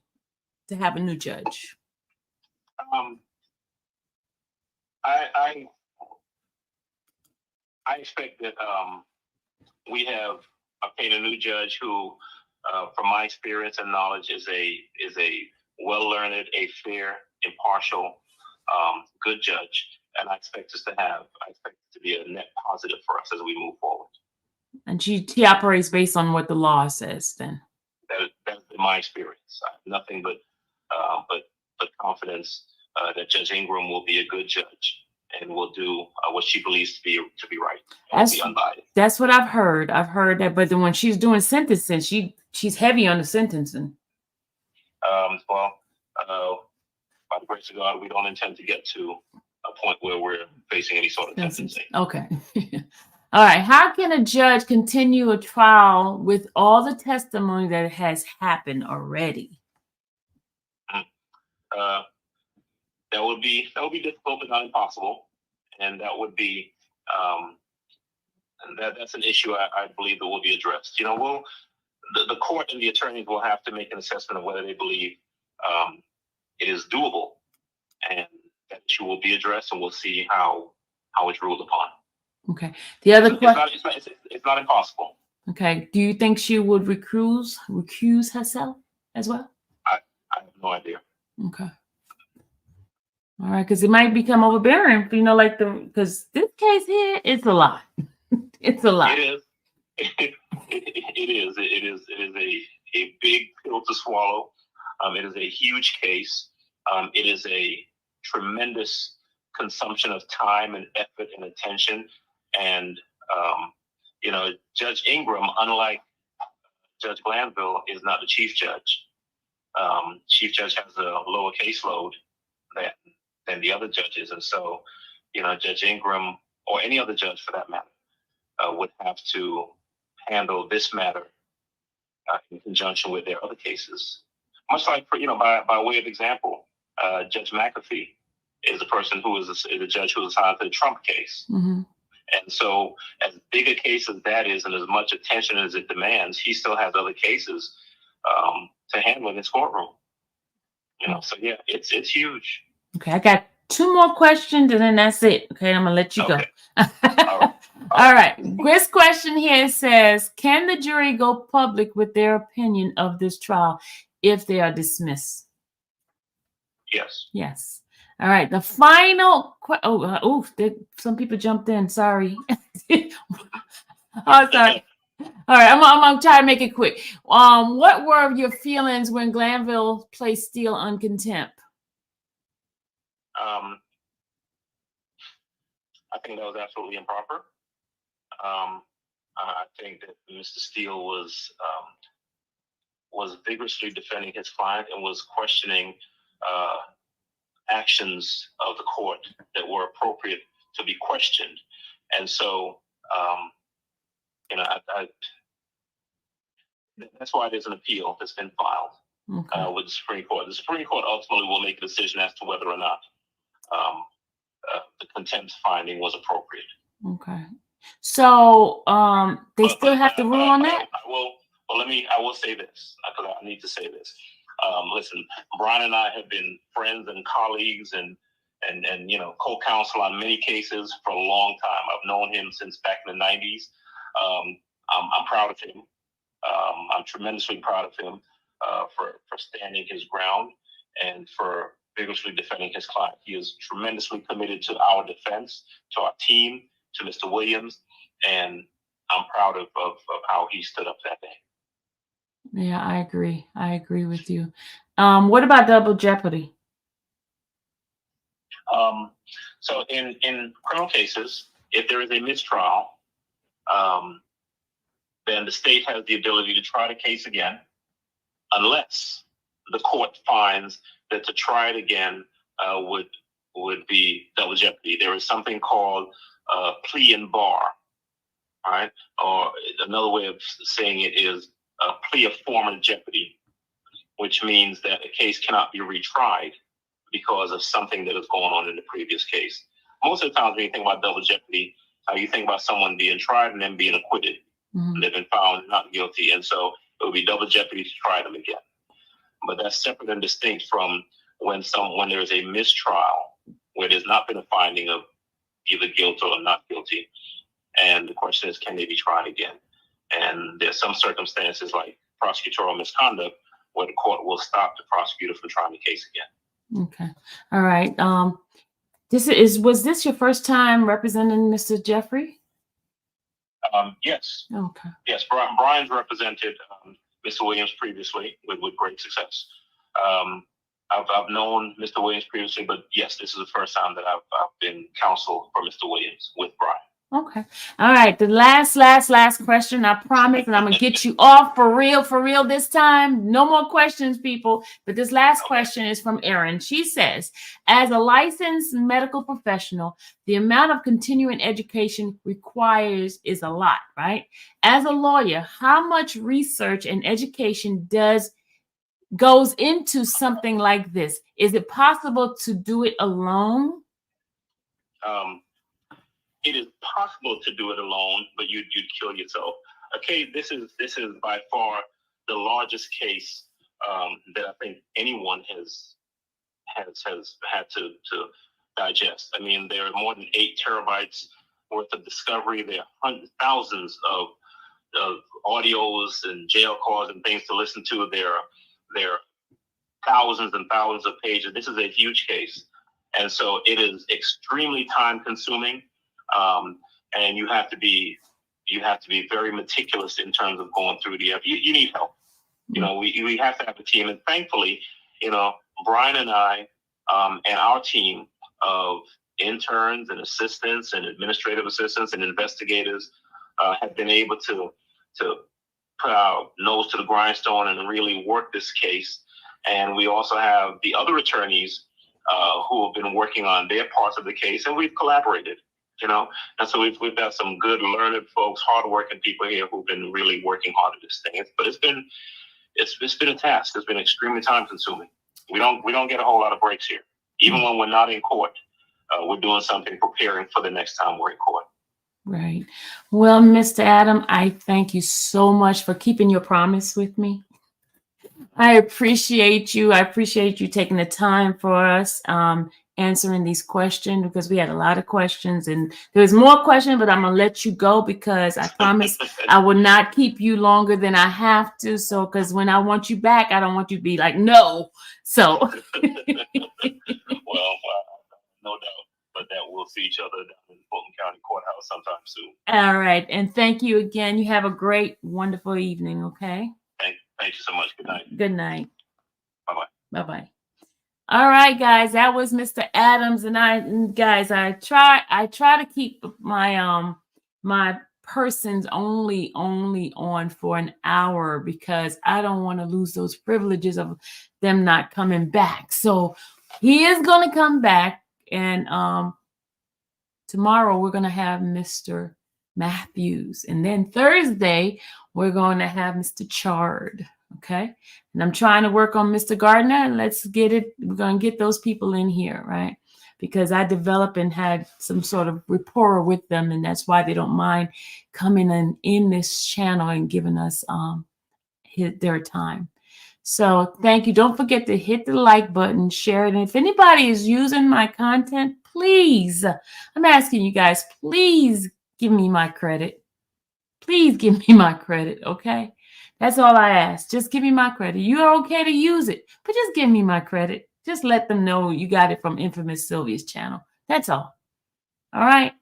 Speaker 1: to have a new judge?
Speaker 2: I expect that we have obtained a new judge who, from my experience and knowledge, is a well-learned, a fair, impartial, good judge, and I expect it to be a net positive for us as we move forward.
Speaker 1: And she operates based on what the law says. Then
Speaker 2: that's been my experience. I have nothing but confidence that Judge Ingram will be a good judge and will do what she believes to be right. And be unbiased.
Speaker 1: That's what I've heard. I've heard that, but then when she's doing sentencing, she's heavy on the sentencing.
Speaker 2: By the grace of God, we don't intend to get to a point where we're facing any sort of sentencing.
Speaker 1: Okay. All right. How can a judge continue a trial with all the testimony that has happened already?
Speaker 2: That would be difficult, but not impossible, and that would be that's an issue I believe that will be addressed. The court and the attorneys will have to make an assessment of whether they believe it is doable, and that issue will be addressed, and we'll see how it's ruled upon. Okay.
Speaker 1: The other question.
Speaker 2: It's not impossible.
Speaker 1: Okay. Do you think she would recuse herself as well?
Speaker 2: I have no idea.
Speaker 1: Okay. All right, because it might become overbearing, because this case here, it's a lot. It's a lot.
Speaker 2: It is. It is a big pill to swallow. It is a huge case. It is a tremendous consumption of time and effort and attention. And Judge Ingram, unlike Judge Glanville, is not the chief judge. Chief judge has a lower caseload than the other judges, and so Judge Ingram, or any other judge for that matter, would have to handle this matter in conjunction with their other cases. Much like, by way of example, Judge McAfee is the person who is the judge who was assigned to the Trump case. Mm-hmm. And so, as big a case as that is, and as much attention as it demands, he still has other cases to handle in his courtroom. So yeah, it's huge.
Speaker 1: Okay, I got 2 more questions, and then that's it. Okay, I'm gonna let you go. All right. This question here says, can the jury go public with their opinion of this trial if they are dismissed?
Speaker 2: Yes.
Speaker 1: Yes. All right. The final some people jumped in. Sorry. Sorry. All right. I'm gonna try to make it quick. What were your feelings when Glanville placed Steele on contempt?
Speaker 2: I think that was absolutely improper. I think that Mr. Steele was vigorously defending his client and was questioning actions of the court that were appropriate to be questioned. And so, that's why there's an appeal that's been filed with the Supreme Court. The Supreme Court ultimately will make a decision as to whether or not the contempt finding was appropriate.
Speaker 1: Okay. So they still have to rule on that?
Speaker 2: Well, I will say this, because I need to say this. Listen, Brian and I have been friends and colleagues and co-counsel on many cases for a long time. I've known him since back in the 90s. I'm proud of him. I'm tremendously proud of him for standing his ground and for vigorously defending his client. He is tremendously committed to our defense, to our team, to Mr. Williams, and I'm proud of how he stood up that day.
Speaker 1: Yeah, I agree. I agree with you. What about double jeopardy?
Speaker 2: So in criminal cases, if there is a mistrial, then the state has the ability to try the case again, unless the court finds that to try it again would be double jeopardy. There is something called plea and bar, all right? Or another way of saying it is a plea of former jeopardy, which means that a case cannot be retried because of something that is going on in the previous case. Most of the times when you think about double jeopardy, you think about someone being tried and then being acquitted. Mm-hmm. They've been found not guilty, and so it would be double jeopardy to try them again. But that's separate and distinct from when there is a mistrial, where there's not been a finding of either guilt or not guilty. And the question is, can they be tried again? And there's some circumstances like prosecutorial misconduct where the court will stop the prosecutor from trying the case again.
Speaker 1: Okay. All right. Was this your first time representing Mr. Jeffrey?
Speaker 2: Yes.
Speaker 1: Okay.
Speaker 2: Yes. Brian's represented Mr. Williams previously with great success. I've known Mr. Williams previously, but yes, this is the first time that I've been counsel for Mr. Williams with Brian.
Speaker 1: Okay. All right. The last question, I promise, and I'm going to get you off for real this time. No more questions, people. But this last question is from Erin. She says, as a licensed medical professional, the amount of continuing education requires is a lot, right? As a lawyer, how much research and education goes into something like this? Is it possible to do it alone?
Speaker 2: It is possible to do it alone, but you'd kill yourself. Okay, this is by far the largest case that I think anyone has had to digest. I mean, there are more than 8 terabytes worth of discovery. There are thousands of audios and jail calls and things to listen to. There are thousands and thousands of pages. This is a huge case, and so it is extremely time consuming. And you have to be very meticulous in terms of going through you need help. You know, we have to have a team, and thankfully, you know, Brian and I and our team of interns and assistants and administrative assistants and investigators have been able to put our nose to the grindstone and really work this case. And we also have the other attorneys who have been working on their parts of the case, and we've collaborated. You know, and so we've got some good, learned folks, hardworking people here who've been really working hard at this thing. But it's been a task. It's been extremely time consuming. We don't get a whole lot of breaks here. Even when we're not in court, we're doing something, preparing for the next time we're in court.
Speaker 1: Right. Well, Mr. Adam, I thank you so much for keeping your promise with me. I appreciate you. I appreciate you taking the time for us. Answering these questions, because we had a lot of questions, and there's more questions, but I'm gonna let you go because I promise I will not keep you longer than I have to. So, because when I want you back, I don't want you to be like, no. So,
Speaker 2: well, no doubt, but that we'll see each other down in the Fulton County Courthouse sometime soon.
Speaker 1: All right, and thank you again. You have a great, wonderful evening. Okay.
Speaker 2: Thank you so much. Good night.
Speaker 1: Good night.
Speaker 2: Bye bye.
Speaker 1: Bye bye. All right, guys, that was Mr. Adams, and I try to keep my my persons only on for an hour, because I don't want to lose those privileges of them not coming back. So he is going to come back, and tomorrow we're going to have Mr. Matthews, and then Thursday we're going to have Mr. Chard. Okay. And I'm trying to work on Mr. Gardner, and let's get it. We're going to get those people in here, right? Because I developed and had some sort of rapport with them, and that's why they don't mind coming in this channel and giving us their time. So thank you. Don't forget to hit the like button, share it. And if anybody is using my content, please, I'm asking you guys, please give me my credit. Please give me my credit, okay? That's all I ask. Just give me my credit. You're okay to use it, but just give me my credit. Just let them know you got it from Infamous Sylvia's channel. That's all. All right.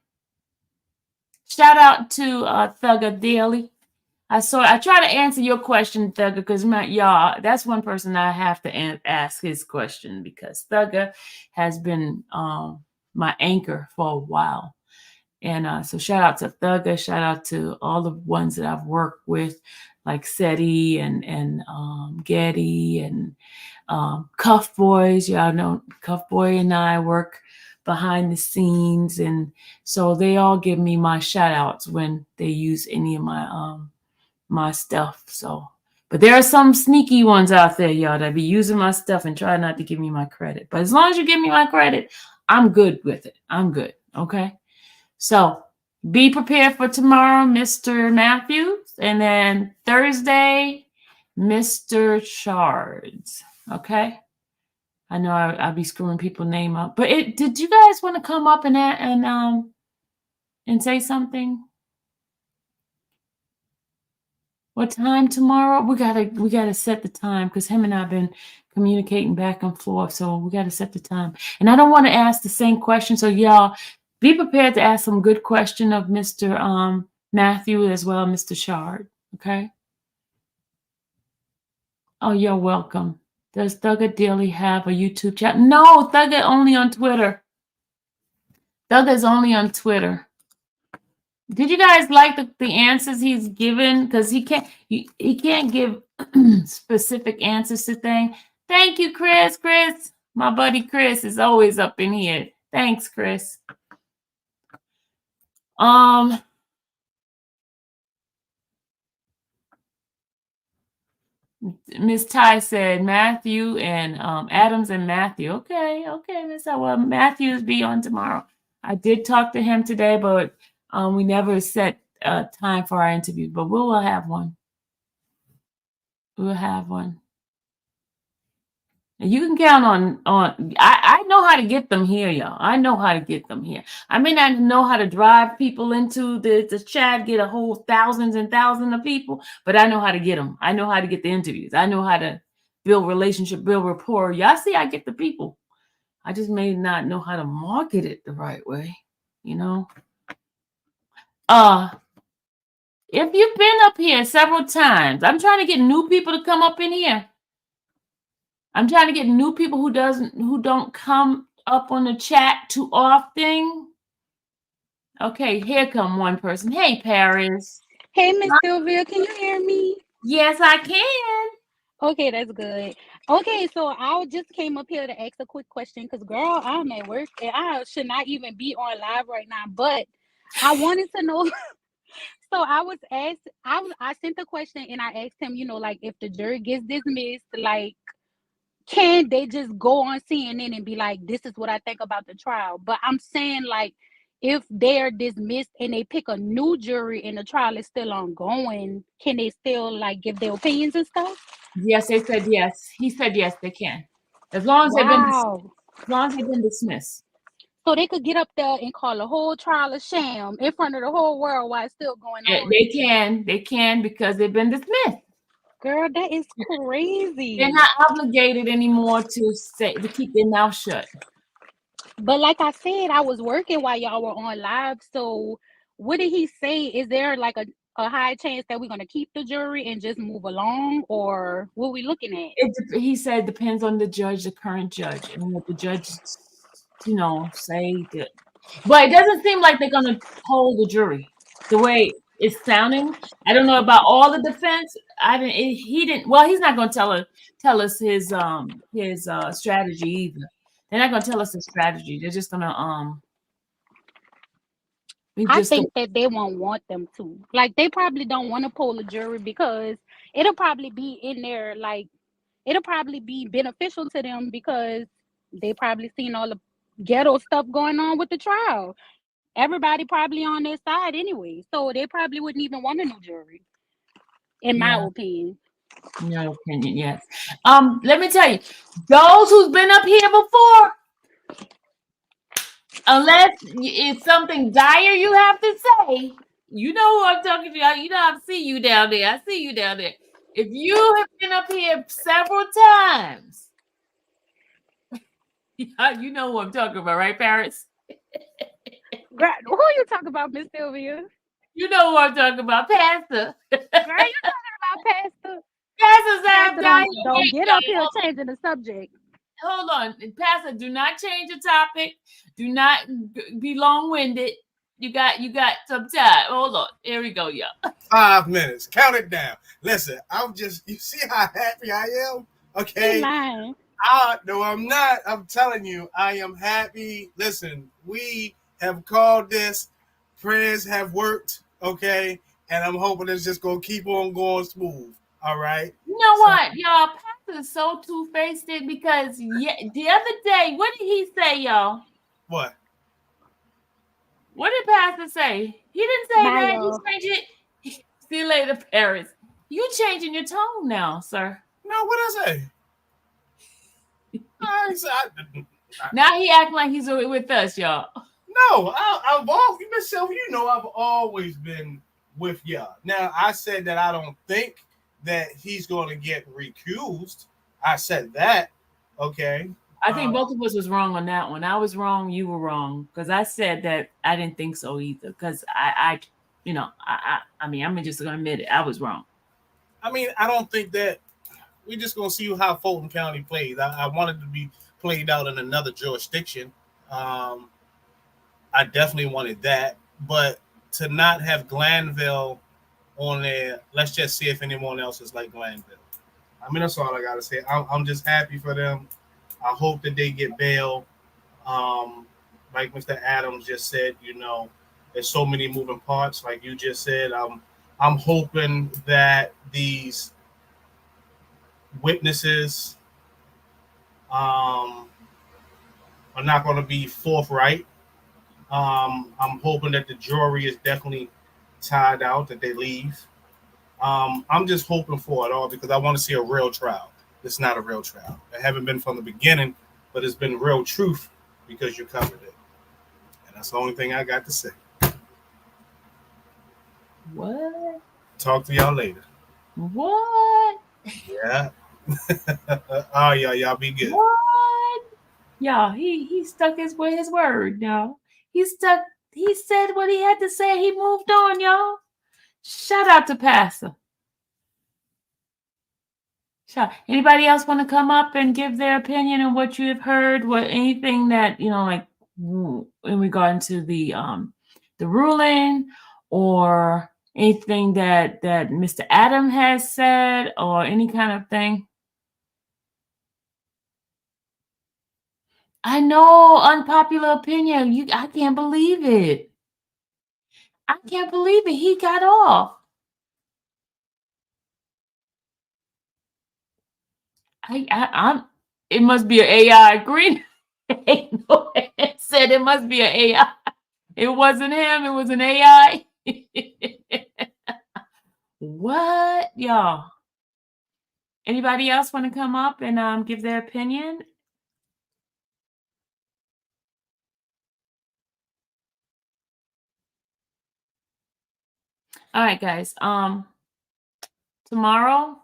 Speaker 1: Shout out to Thugger Daily. I try to answer your question, Thugger, because y'all, that's one person I have to ask his question, because Thugger has been my anchor for a while. And so shout out to Thugger, shout out to all the ones that I've worked with, like SETI and Getty and Cuff Boys. Y'all know Cuff Boy and I work behind the scenes, and so they all give me my shout outs when they use any of my stuff. So, but there are some sneaky ones out there, y'all, that be using my stuff and try not to give me my credit. But as long as you give me my credit, I'm good with it. I'm good. Okay. So be prepared for tomorrow, Mr. Matthews, and then Thursday, Mr. Shards. Okay. I know I'll be screwing people's name up, but did you guys want to come up and say something? What time tomorrow? We gotta set the time, because him and I've been communicating back and forth, so we gotta set the time. And I don't want to ask the same question, so y'all be prepared to ask some good question of Mr. Matthew as well, Mr. Shard. Okay. Oh, you're welcome. Does Thugger Daily have a YouTube channel? No, Thugger only on Twitter. Thugger's only on Twitter. Did you guys like the answers he's given? Because he can't give specific answers to things. Thank you, Chris. Chris, my buddy Chris is always up in here. Thanks, Chris. Miss Ty said Matthew and Adams and Matthew. Okay, Miss. Well, Matthews be on tomorrow. I did talk to him today, but we never set time for our interview. But we'll have one. We'll have one. And you can count on. I know how to get them here, y'all. I know how to get them here. I may not know how to drive people into the chat, get a whole thousands and thousands of people, but I know how to get them. I know how to get the interviews. I know how to build relationship, build rapport. Y'all see, I get the people. I just may not know how to market it the right way, you know. If you've been up here several times, I'm trying to get new people to come up in here. I'm trying to get new people who don't come up on the chat too often. Okay, here come one person. Hey, Paris.
Speaker 3: Hey, Miss Sylvia, can you hear me?
Speaker 1: Yes, I can.
Speaker 3: Okay, that's good. Okay, so I just came up here to ask a quick question because, girl, I'm at work and I should not even be on live right now. But I wanted to know. So I was asked. I sent a question and I asked him, like if the jury gets dismissed, like, can they just go on CNN and be like, this is what I think about the trial? But I'm saying, like, if they're dismissed and they pick a new jury and the trial is still ongoing, can they still, like, give their opinions and stuff?
Speaker 1: Yes, they said yes. He said yes, they can. As long as they've been dismissed.
Speaker 3: So they could get up there and call the whole trial a sham in front of the whole world while it's still going on.
Speaker 1: They can because they've been dismissed.
Speaker 3: Girl, that is crazy.
Speaker 1: They're not obligated anymore to keep their mouth shut.
Speaker 3: But like I said, I was working while y'all were on live. So what did he say? Is there like a high chance that we're going to keep the jury and just move along, or what are we looking at?
Speaker 1: He said depends on the judge, the current judge, and what the judge, say that. But it doesn't seem like they're going to hold the jury the way it's sounding. I don't know about all the defense. He didn't. Well, he's not going to tell us his strategy either. They're not going to tell us the strategy. They're just going to
Speaker 3: I think that they won't want them to. Like, they probably don't want to poll a jury because it'll probably be in there, like, it'll probably be beneficial to them because they probably seen all the ghetto stuff going on with the trial. Everybody probably on their side anyway. So they probably wouldn't even want a new jury, in my opinion.
Speaker 1: No opinion, yes. Let me tell you, those who's been up here before, unless it's something dire you have to say, you know who I'm talking to. You know I see you down there. I see you down there. If you have been up here several times, you know who I'm talking about, right, Paris?
Speaker 3: Girl, who you talking about, Miss Sylvia?
Speaker 1: You know who I'm talking about, Pastor.
Speaker 3: Girl, you talking about Pastor?
Speaker 1: Pastor Sam
Speaker 3: Pastor,
Speaker 1: down
Speaker 3: don't
Speaker 1: here.
Speaker 3: get up here changing the subject.
Speaker 1: Hold on, Pastor. Do not change the topic. Do not be long-winded. You got some time. Hold on. Here we go, y'all.
Speaker 4: 5 minutes. Count it down. Listen, you see how happy I am? Okay. No, I'm not. I'm telling you, I am happy. Listen, we have called this. Prayers have worked. Okay. And I'm hoping it's just going to keep on going smooth. All right.
Speaker 1: You know what, y'all? Pastor is so two-faced because the other day, what did he say, y'all?
Speaker 4: What?
Speaker 1: What did Pastor say? He didn't say that. He changed it. See you later, Paris. You changing your tone now, sir.
Speaker 4: No, what did I say?
Speaker 1: Now he acting like he's with us, y'all.
Speaker 4: No, I've always been self. You know, I've always been with y'all. Now, I said that I don't think that he's going to get recused. I said that. Okay.
Speaker 1: I think both of us was wrong on that one. I was wrong. You were wrong because I said that I didn't think so either. Because I mean, I'm just going to admit it. I was wrong.
Speaker 4: I mean, I don't think that we're just going to see how Fulton County plays. I wanted to be played out in another jurisdiction. I definitely wanted that, but to not have Glanville on there, let's just see if anyone else is like Glanville. I mean, that's all I got to say. I'm just happy for them. I hope that they get bail. Like Mr. Adams just said, you know, there's so many moving parts. Like you just said, I'm hoping that these witnesses are not going to be forthright. I'm hoping that the jury is definitely tied out, that they leave. I'm just hoping for it all because I want to see a real trial. It's not a real trial. It haven't been from the beginning, but it's been real truth because you covered it. And that's the only thing I got to say.
Speaker 1: What?
Speaker 4: Talk to y'all later.
Speaker 1: What?
Speaker 4: Yeah. Oh, yeah, y'all be good.
Speaker 1: What? Y'all, he stuck his word, y'all. He said what he had to say. He moved on, y'all. Shout out to Pastor. Anybody else want to come up and give their opinion on what you have heard? Anything that, you know, like in regard to the ruling or anything that Mr. Adam has said or any kind of thing? I know, unpopular opinion. I can't believe it. I can't believe it. He got off. It must be an AI green. It said it must be an AI. It wasn't him. It was an AI. What, y'all? Anybody else want to come up and give their opinion? All right, guys. Tomorrow,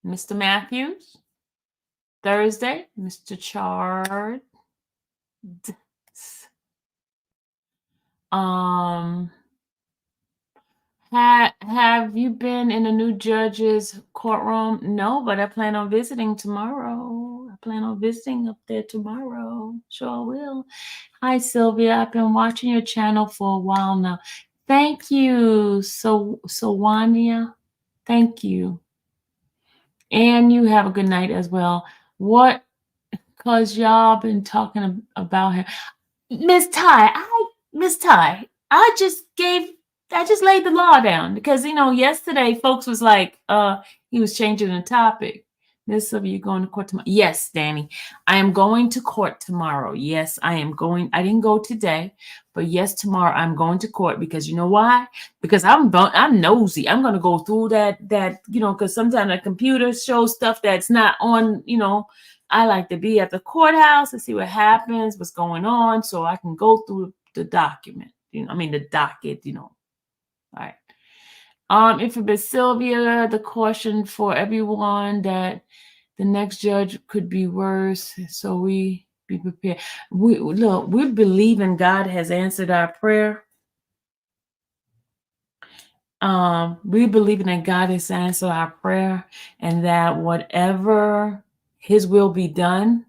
Speaker 1: Mr. Matthews. Thursday, Mr. Chard. Have you been in a new judge's courtroom? No, but I plan on visiting tomorrow. I plan on visiting up there tomorrow. Sure will. Hi, Sylvia. I've been watching your channel for a while now. Thank you, Sowania. Thank you. And you have a good night as well. What? Because y'all been talking about him. Miss Ty, I just laid the law down because, you know, yesterday folks was like, he was changing the topic. Miss Sylvia, you going to court tomorrow? Yes, Danny. I am going to court tomorrow. Yes, I am going. I didn't go today, but yes, tomorrow I'm going to court because you know why? Because I'm nosy. I'm going to go through that because sometimes the computer shows stuff that's not on. I like to be at the courthouse to see what happens, what's going on, so I can go through the document. The docket. All right. Infamous Sylvia, the caution for everyone that the next judge could be worse, so we be prepared. We believe God has answered our prayer. We believe that God has answered our prayer, and that whatever His will be done.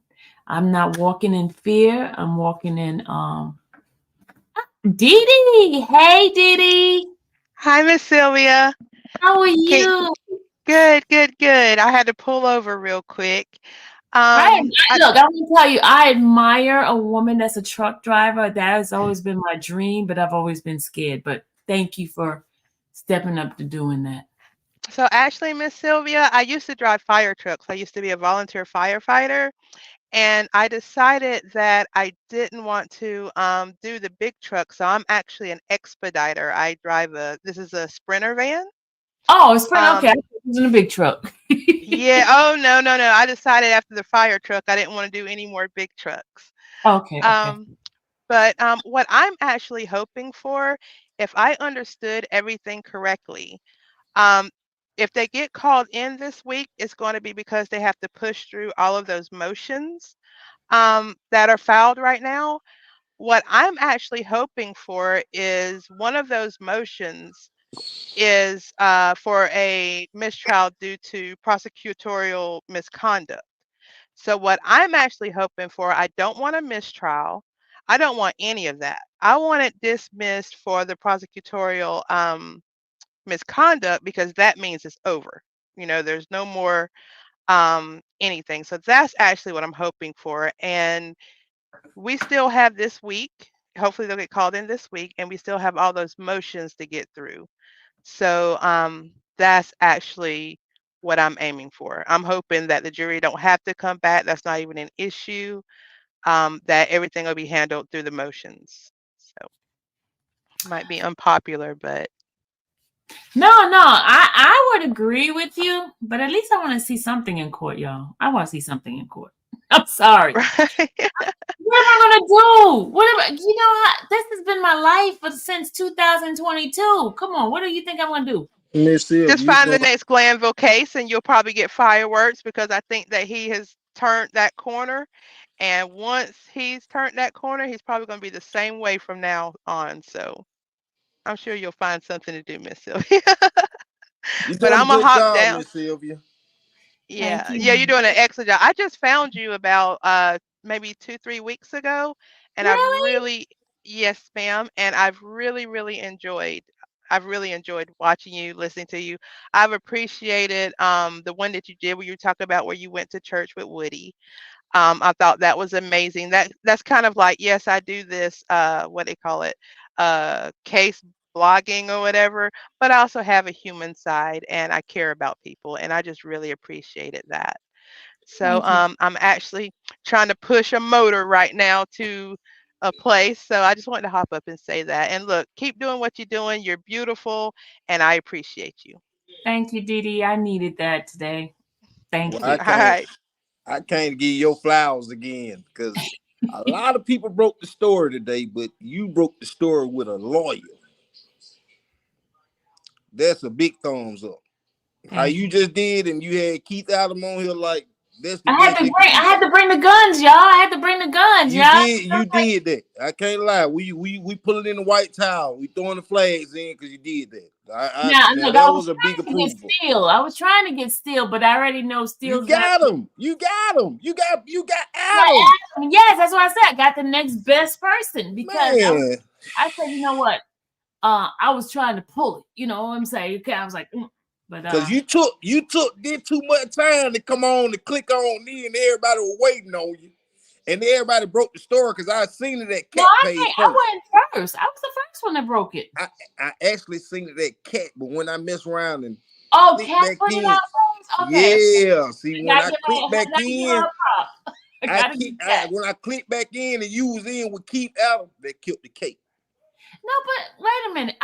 Speaker 1: I'm not walking in fear. I'm walking in Dee Dee. Hey, Dee Dee.
Speaker 5: Hi, Miss Sylvia.
Speaker 1: How are
Speaker 5: Can,
Speaker 1: you?
Speaker 5: good. I had to pull over real quick.
Speaker 1: Right.
Speaker 5: I,
Speaker 1: Look, I want to tell you, I admire a woman that's a truck driver. That has always been my dream, but I've always been scared. But thank you for stepping up to doing that.
Speaker 5: so actually, Miss Sylvia, I used to drive fire trucks. I used to be a volunteer firefighter, and I decided that I didn't want to do the big truck. So I'm actually an expediter. This is a Sprinter van.
Speaker 1: Oh, it's pretty okay.
Speaker 5: Um,
Speaker 1: I thought it was in a big truck.
Speaker 5: yeah. Oh, no. I decided after the fire truck, I didn't want to do any more big trucks.
Speaker 1: Okay.
Speaker 5: But what I'm actually hoping for, if I understood everything correctly, um, if they get called in this week, it's going to be because they have to push through all of those motions that are filed right now. What I'm actually hoping for is one of those motions is for a mistrial due to prosecutorial misconduct. So what I'm actually hoping for, I don't want a mistrial. I don't want any of that. I want it dismissed for the prosecutorial misconduct because that means it's over. There's no more anything. So that's actually what I'm hoping for. And we still have this week. Hopefully they'll get called in this week, and we still have all those motions to get through. So that's actually what I'm aiming for. I'm hoping that the jury don't have to come back. That's not even an issue. That everything will be handled through the motions. So might be unpopular, but
Speaker 1: No, I would agree with you, but at least I want to see something in court, y'all. I want to see something in court. I'm sorry.
Speaker 5: right.
Speaker 1: What am I gonna do? This has been my life since 2022. Come on, what do you think I'm gonna do?
Speaker 6: Miss Sylvia,
Speaker 5: Just find the next Glanville case, and you'll probably get fireworks because I think that he has turned that corner. And once he's turned that corner, he's probably going to be the same way from now on. So I'm sure you'll find something to do, Miss Sylvia.
Speaker 6: you're
Speaker 5: But
Speaker 6: doing a
Speaker 5: I'm gonna
Speaker 6: good
Speaker 5: hop
Speaker 6: job,
Speaker 5: down.
Speaker 6: Miss Sylvia.
Speaker 1: Thank
Speaker 5: Yeah,
Speaker 1: you.
Speaker 5: you're doing an excellent job. I just found you about maybe 2-3 weeks ago, and
Speaker 1: Really?
Speaker 5: yes, ma'am, and I've really enjoyed watching you, listening to you. I've appreciated the one that you did where you talked about where you went to church with Woody. I thought that was amazing. That's kind of like, yes, I do this, what they call it, case blogging or whatever, but I also have a human side and I care about people, and I just really appreciated that. So
Speaker 1: Thank you.
Speaker 5: I'm actually trying to push a motor right now to a place. So I just wanted to hop up and say that. And look, keep doing what you're doing. You're beautiful, and I appreciate you.
Speaker 1: Thank you, Dee Dee. I needed that today.
Speaker 6: Well,
Speaker 1: Thank
Speaker 6: I
Speaker 1: you.
Speaker 5: All
Speaker 6: can't,
Speaker 5: right.
Speaker 6: I can't give your flowers again because a lot of people broke the story today, but you broke the story with a lawyer. That's a big thumbs up. How
Speaker 1: Thank
Speaker 6: you
Speaker 1: you.
Speaker 6: just did, and you had Keith Adam on here like that's the
Speaker 1: I had
Speaker 6: best
Speaker 1: to
Speaker 6: they could
Speaker 1: bring
Speaker 6: do.
Speaker 1: I had to bring the guns, y'all. I had to bring the guns,
Speaker 6: You
Speaker 1: y'all.
Speaker 6: did, you did that. I can't lie. We put it in the white towel. We throwing the flags in because you did that.
Speaker 1: Now,
Speaker 6: Now
Speaker 1: look, I
Speaker 6: that
Speaker 1: was
Speaker 6: was a big
Speaker 1: trying to get
Speaker 6: approval.
Speaker 1: Steel. I was trying to get Steel, but I already know
Speaker 6: You
Speaker 1: Steel's not.
Speaker 6: got him. You got him. You got
Speaker 1: Yeah,
Speaker 6: Adam.
Speaker 1: yes, that's what I said. I got the next best person because
Speaker 6: Man,
Speaker 1: I said, you know what? I was trying to pull it. You know what I'm saying? Okay, I was like, but
Speaker 6: because did too much time to come on to click on me, and everybody was waiting on you, and everybody broke the story because I seen it at
Speaker 1: no,
Speaker 6: Cat page
Speaker 1: I
Speaker 6: first.
Speaker 1: went first. I was the first one that broke it.
Speaker 6: I actually seen it at Cat, but when I mess around and
Speaker 1: Oh,
Speaker 6: click
Speaker 1: Cat
Speaker 6: back
Speaker 1: put it
Speaker 6: in,
Speaker 1: out Okay.
Speaker 6: Yeah. See, when I click back in,
Speaker 1: I
Speaker 6: when I click back in and you was in with Keith Allen, they killed the cake.
Speaker 1: No, but wait a minute.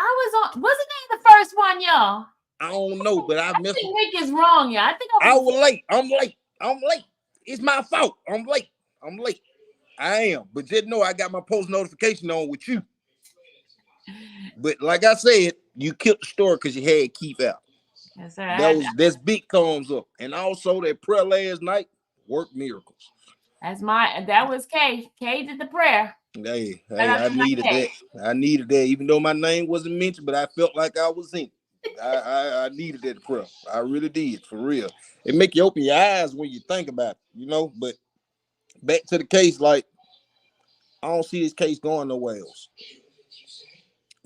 Speaker 1: Wasn't that the first one, y'all?
Speaker 6: I don't know, but I missed.
Speaker 1: think Nick is wrong, y'all. I think
Speaker 6: I was late. I'm late. It's my fault. I'm late. I am. But just know I got my post notification on with you. But like I said, you killed the story because you had Keith out.
Speaker 1: Yes, sir.
Speaker 6: That's big thumbs up. And also that prayer last night worked miracles.
Speaker 1: That was Kay. Kay did the prayer.
Speaker 6: Hey, I needed that. I needed that, even though my name wasn't mentioned, but I felt like I was in. I needed that prayer. I really did, for real. It make you open your eyes when you think about it, you know. But back to the case, like, I don't see this case going nowhere else.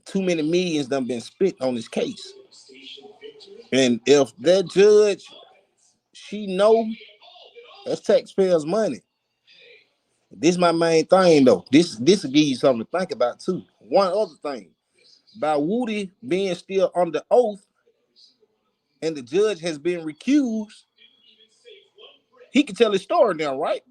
Speaker 6: Too many millions done been spent on this case. And if that judge, she know that's taxpayers' money. This is my main thing, though. This will give you something to think about, too. One other thing. By Woody being still under oath and the judge has been recused, he can tell his story now, right?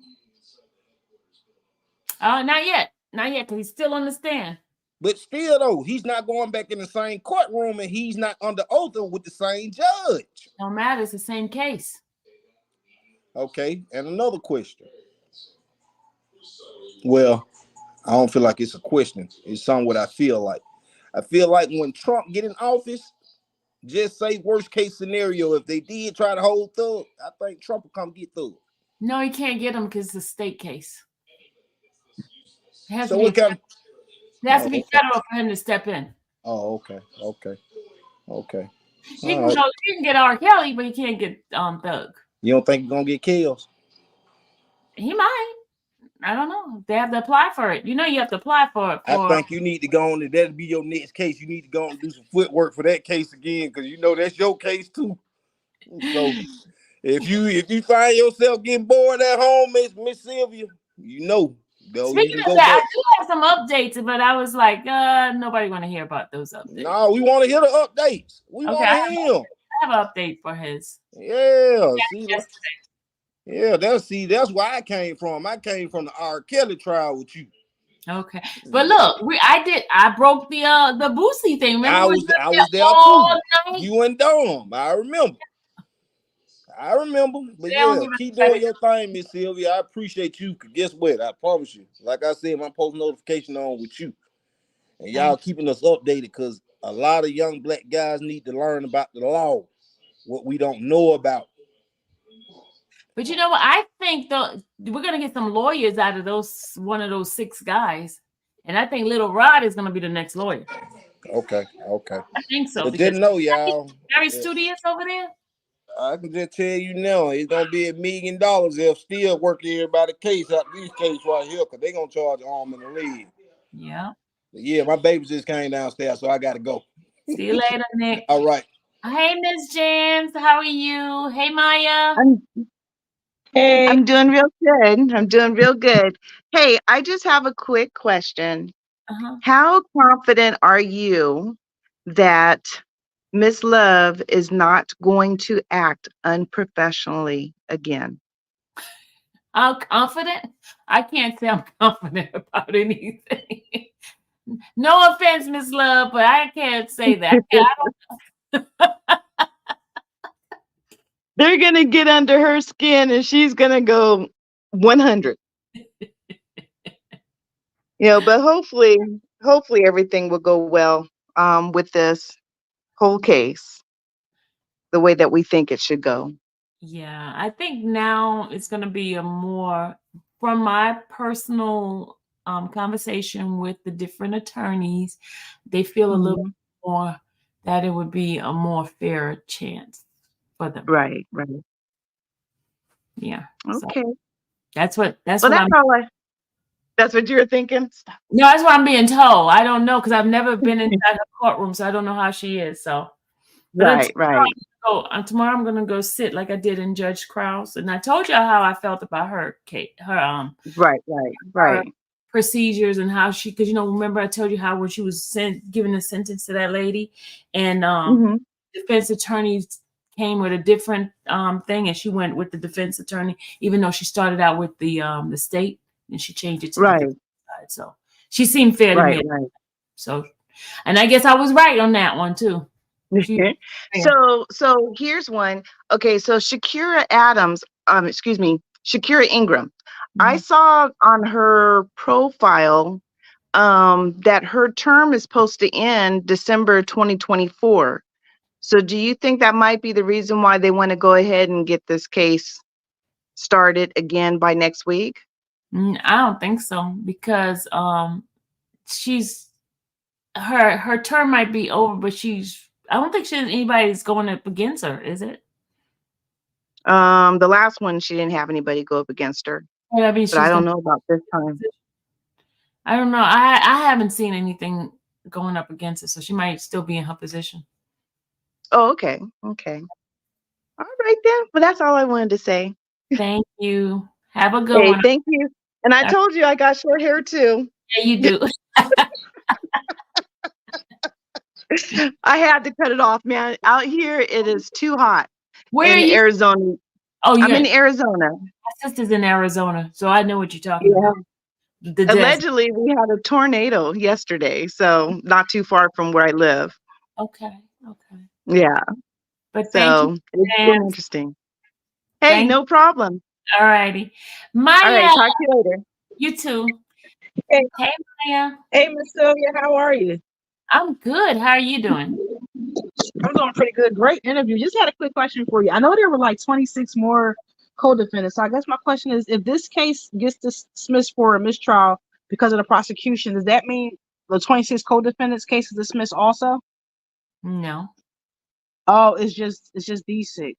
Speaker 1: Not yet. Not yet, because he's still on the stand.
Speaker 6: But still, though, he's not going back in the same courtroom and he's not under oath with the same judge.
Speaker 1: No matter, it's the same case.
Speaker 6: Okay, and another question. Well, I don't feel like it's a question. It's something what I feel like. I feel like when Trump get in office, just say worst case scenario, if they did try to hold Thug, I think Trump will come get Thug.
Speaker 1: No, he can't get him because it's a state case. It has
Speaker 6: So
Speaker 1: to
Speaker 6: what
Speaker 1: be,
Speaker 6: kind?
Speaker 1: It has to be federal for him to step in.
Speaker 6: Oh, okay.
Speaker 1: He can get R. Kelly, but he can't get Thug.
Speaker 6: You don't think he's gonna get kills?
Speaker 1: He might. I don't know. They have to apply for it. You know, you have to apply for it.
Speaker 6: I think you need to go on. That'll be your next case. You need to go and do some footwork for that case again, because you know that's your case too. So if you find yourself getting bored at home, Miss Sylvia, you know.
Speaker 1: Speaking of that, I do have some updates, but I was like, nobody want to hear about those updates.
Speaker 6: No, we want to hear the updates. We want to hear him.
Speaker 1: I have an update for his.
Speaker 6: Yeah, that's where I came from. I came from the R. Kelly trial with you.
Speaker 1: Okay, but look, I broke the Boosie thing. Remember
Speaker 6: I was there too. You and Dom. I remember. But yeah, keep doing your thing, Miss Sylvia. I appreciate you. Guess what? I promise you. Like I said, my post notification on with you. And y'all keeping us updated, because a lot of young black guys need to learn about the law, what we don't know about.
Speaker 1: But you know what? I think we're gonna get some lawyers out of one of those 6 guys. And I think Little Rod is gonna be the next lawyer.
Speaker 6: Okay.
Speaker 1: I think so.
Speaker 6: But didn't know, y'all.
Speaker 1: Very studious over there.
Speaker 6: I can just tell you now, it's gonna be $1 million if still working everybody's case out these cases right here, because they're gonna charge arm and a leg.
Speaker 1: Yeah.
Speaker 6: But yeah, my baby just came downstairs, so I gotta go.
Speaker 1: See you later, Nick.
Speaker 6: All right.
Speaker 1: Hey, Miss James, how are you? Hey, Maya.
Speaker 7: Hey. I'm doing real good. Hey, I just have a quick question. How confident are you that Miss Love is not going to act unprofessionally again?
Speaker 1: I'm confident? I can't say I'm confident about anything. No offense, Miss Love, but I can't say that.
Speaker 7: They're going to get under her skin and she's going to go 100. But hopefully everything will go well with this whole case the way that we think it should go.
Speaker 1: Yeah, I think now it's going to be a more, from my personal conversation with the different attorneys, they feel a little more that it would be a more fair chance for them.
Speaker 7: Right.
Speaker 1: Yeah.
Speaker 7: Okay.
Speaker 1: So that's what
Speaker 7: you were thinking?
Speaker 1: No, that's what I'm being told. I don't know, because I've never been inside her courtroom, so I don't know how she is. So
Speaker 7: right.
Speaker 1: Tomorrow I'm gonna go sit like I did in Judge Krause, and I told you how I felt about her
Speaker 7: right.
Speaker 1: procedures and how she, because remember I told you how when she was giving a sentence to that lady, and defense attorneys came with a different thing, and she went with the defense attorney, even though she started out with the state, and she changed it to the
Speaker 7: Right.
Speaker 1: defense side. So she seemed fair to
Speaker 7: Right.
Speaker 1: me.
Speaker 7: Right.
Speaker 1: So, and I guess I was right on that one too.
Speaker 7: So here's one. Okay, so Shakira Ingram. I saw on her profile that her term is supposed to end December 2024. So do you think that might be the reason why they want to go ahead and get this case started again by next week?
Speaker 1: I don't think so, because her term might be over, but I don't think anybody's going up against her, is it?
Speaker 7: The last one, she didn't have anybody go up against her.
Speaker 1: Yeah, I mean,
Speaker 7: but I don't know about this time.
Speaker 1: I don't know. I haven't seen anything going up against her, so she might still be in her position.
Speaker 7: Oh, okay. Okay. All right then. Well, that's all I wanted to say.
Speaker 1: Thank you. Have a good one.
Speaker 7: Thank you. And I told you I got short hair too.
Speaker 1: Yeah, you do.
Speaker 7: I had to cut it off, man. Out here, it is too hot.
Speaker 1: Where
Speaker 7: in
Speaker 1: are you?
Speaker 7: Arizona.
Speaker 1: Oh,
Speaker 7: I'm in Arizona.
Speaker 1: My sister's in Arizona, so I know what you're talking about.
Speaker 7: Allegedly, we had a tornado yesterday, so not too far from where I live.
Speaker 1: Okay. Okay.
Speaker 7: Yeah.
Speaker 1: But
Speaker 7: so it's been interesting. Hey, no problem.
Speaker 1: All righty. Maya.
Speaker 7: All right, talk to you later.
Speaker 1: You too.
Speaker 8: Hey,
Speaker 1: Maya.
Speaker 8: Hey, Miss Sylvia, how are you?
Speaker 1: I'm good. How are you doing?
Speaker 8: I'm doing pretty good. Great interview. Just had a quick question for you. I know there were like 26 more co-defendants. So I guess my question is, if this case gets dismissed for a mistrial because of the prosecution, does that mean the 26 co-defendants case is dismissed also?
Speaker 1: No.
Speaker 8: Oh, it's just these 6.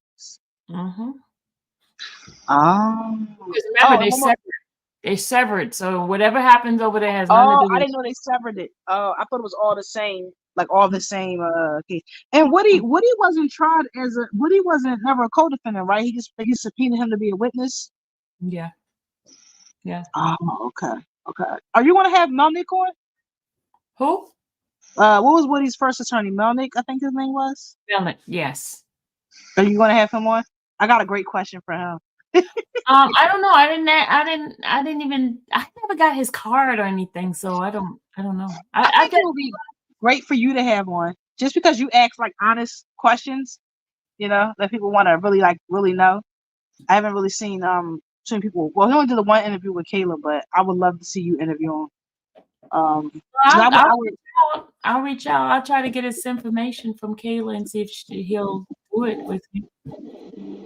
Speaker 1: Mm-hmm.
Speaker 8: Remember,
Speaker 1: they severed. So whatever happens over there has nothing to do with
Speaker 8: I didn't know they severed it. Oh, I thought it was all the same, like all the same case. And Woody wasn't tried as Woody wasn't never a co-defendant, right? He subpoenaed him to be a witness.
Speaker 1: Yeah. Yeah.
Speaker 8: Oh, okay. Okay. Are you gonna have Melnick on?
Speaker 1: Who?
Speaker 8: What was Woody's first attorney? Melnick, I think his name was.
Speaker 1: Melnick, yes.
Speaker 8: Are you gonna have him on? I got a great question for him.
Speaker 1: I don't know. I never got his card or anything, so I don't know.
Speaker 8: I think it would be great for you to have on, just because you ask like honest questions, that people want to really know. I haven't really seen people. Well, he only did the one interview with Kayla, but I would love to see you interview him.
Speaker 1: I'll reach out. I'll try to get his information from Kayla and see if he'll do it with me.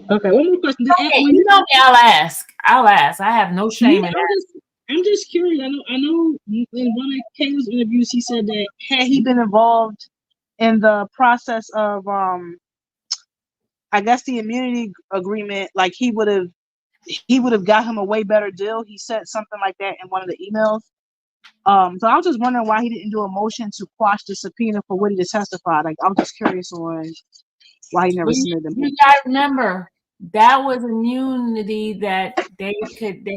Speaker 8: Okay, one more question.
Speaker 1: You know me, I'll ask. I have no shame in that.
Speaker 8: I'm just curious. I know in one of Kayla's interviews, he said that had he been involved in the process of I guess the immunity agreement, like he would have got him a way better deal. He said something like that in one of the emails. So I was just wondering why he didn't do a motion to quash the subpoena for Woody to testify. Like, I'm just curious on why he never submitted them.
Speaker 1: You gotta remember, that was immunity that they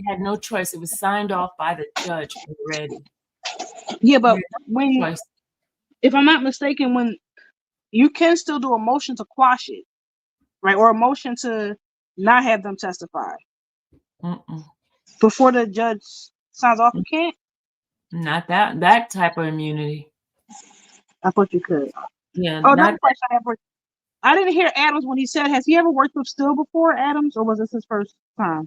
Speaker 1: had no choice. It was signed off by the judge already.
Speaker 8: Yeah, but if I'm not mistaken, when you can still do a motion to quash it, right? Or a motion to not have them testify. Before the judge signs off, you can't?
Speaker 1: Not that type of immunity.
Speaker 8: I thought you could.
Speaker 1: Yeah.
Speaker 8: Oh, another question I didn't hear Adams when he said, has he ever worked with Steele before, Adams, or was this his first time?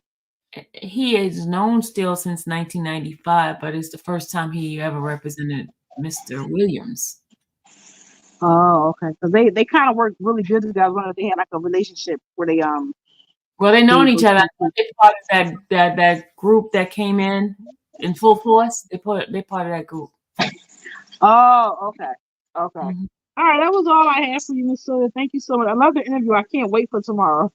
Speaker 1: He is known Steele since 1995, but it's the first time he ever represented Mr. Williams.
Speaker 8: Oh, okay. So they kind of work really good together. I wonder if they had like a relationship where they
Speaker 1: Well, they known each other. They're part of that group that came in full force. They're part of that group.
Speaker 8: Oh, okay. Okay. Mm-hmm. All right, that was all I had for you, Miss Sylvia. Thank you so much. I love the interview. I can't wait for tomorrow.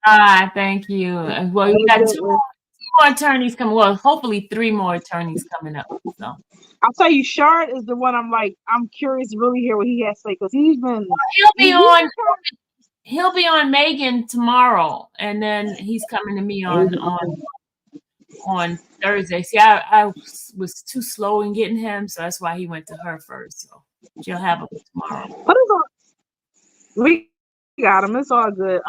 Speaker 1: Thank you. Well, you got two more attorneys coming. Well, hopefully 3 more attorneys coming up. So
Speaker 8: I'll tell you, Shard is the one I'm curious to really hear what he has to say, because he's been.
Speaker 1: He'll be on Megan tomorrow, and then he's coming to me on Thursday. See, I was too slow in getting him, so that's why he went to her first. So she'll have him tomorrow.
Speaker 8: What is on? got him. It's all good.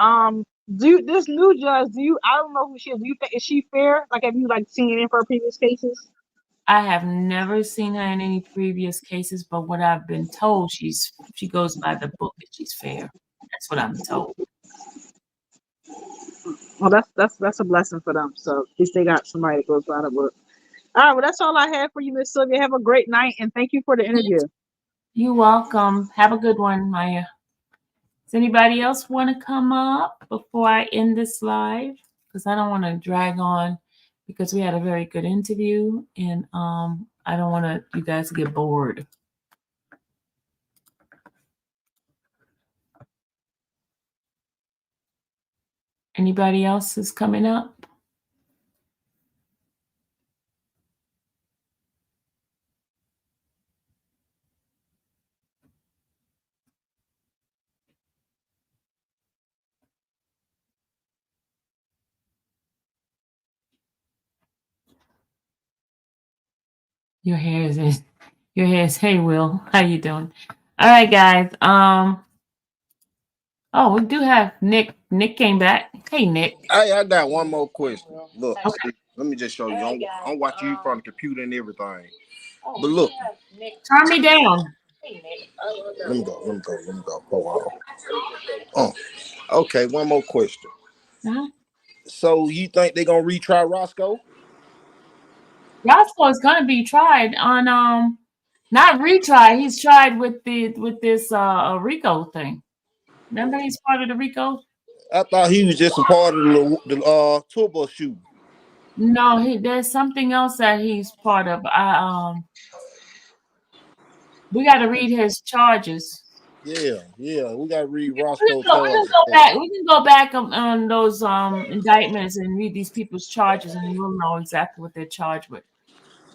Speaker 8: This new judge? I don't know who she is. Do you think is she fair? Like, have you like seen it in her previous cases?
Speaker 1: I have never seen her in any previous cases, but what I've been told, she goes by the book and she's fair. That's what I'm told.
Speaker 8: Well, that's a blessing for them. So at least they got somebody that goes by the book. All right, well, that's all I have for you, Miss Sylvia. Have a great night, and thank you for the interview.
Speaker 1: You're welcome. Have a good one, Maya. Does anybody else want to come up before I end this live? Because I don't want to drag on, because we had a very good interview, and I don't want you guys to get bored. Anybody else is coming up? Your hair is hey Will, how you doing? All right, guys. Oh, we do have Nick. Nick came back. Hey, Nick.
Speaker 6: I got one more question. Look,
Speaker 1: Okay.
Speaker 6: see, let me just show you. I'm watching you from the computer and everything. But look,
Speaker 1: Turn me down.
Speaker 6: let me go. Hold on. Okay, one more question.
Speaker 1: Uh-huh.
Speaker 6: So you think they're gonna retry Roscoe?
Speaker 1: Roscoe is gonna be tried on not retry. He's tried with this RICO thing. Remember, he's part of the RICO.
Speaker 6: I thought he was just a part of the turbo shooting.
Speaker 1: No, there's something else that he's part of. We got to read his charges.
Speaker 6: Yeah, we gotta read
Speaker 1: We
Speaker 6: Roscoe
Speaker 1: can go back. We can go back on those indictments and read these people's charges, and we'll know exactly what they're charged with.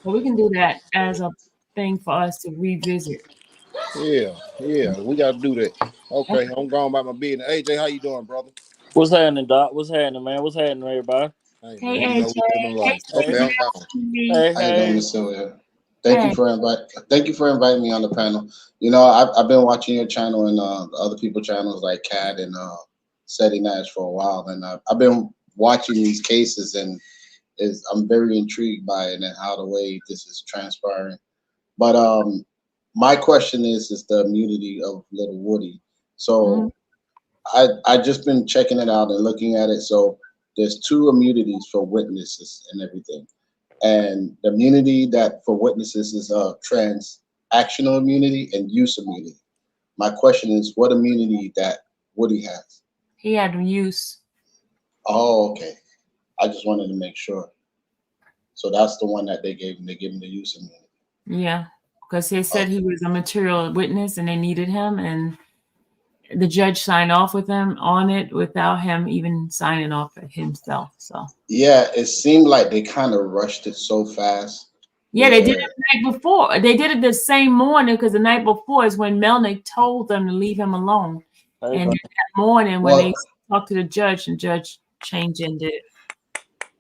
Speaker 1: So we can do that as a thing for us to revisit.
Speaker 6: Yeah, we gotta do that. Okay, I'm going about my business. AJ, how you doing, brother?
Speaker 9: What's happening, Doc? What's happening, man? What's happening, everybody?
Speaker 1: Hey,
Speaker 6: man,
Speaker 1: AJ.
Speaker 6: Okay, I'm gone.
Speaker 9: Hey,
Speaker 10: How you doing,
Speaker 9: hey.
Speaker 10: Miss Sylvia? Thank you for inviting me on the panel. You know, I've been watching your channel and other people's channels like Cat and Seti Nash for a while, and I've been watching these cases, and I'm very intrigued by it and how the way this is transpiring. But my question is the immunity of Little Woody. So I just been checking it out and looking at it. So there's two immunities for witnesses and everything. And the immunity that for witnesses is transactional immunity and use immunity. My question is, what immunity that Woody has?
Speaker 1: He had use.
Speaker 10: Oh, okay. I just wanted to make sure. So that's the one that they gave him. They gave him the use immunity.
Speaker 1: Yeah, because they said he was a material witness and they needed him, and the judge signed off with him on it without him even signing off himself. So
Speaker 10: yeah, it seemed like they kind of rushed it so fast.
Speaker 1: Yeah, they did it the night before. They did it the same morning because the night before is when Melnick told them to leave him alone. And that morning when they talked to the judge, and judge changed and did it.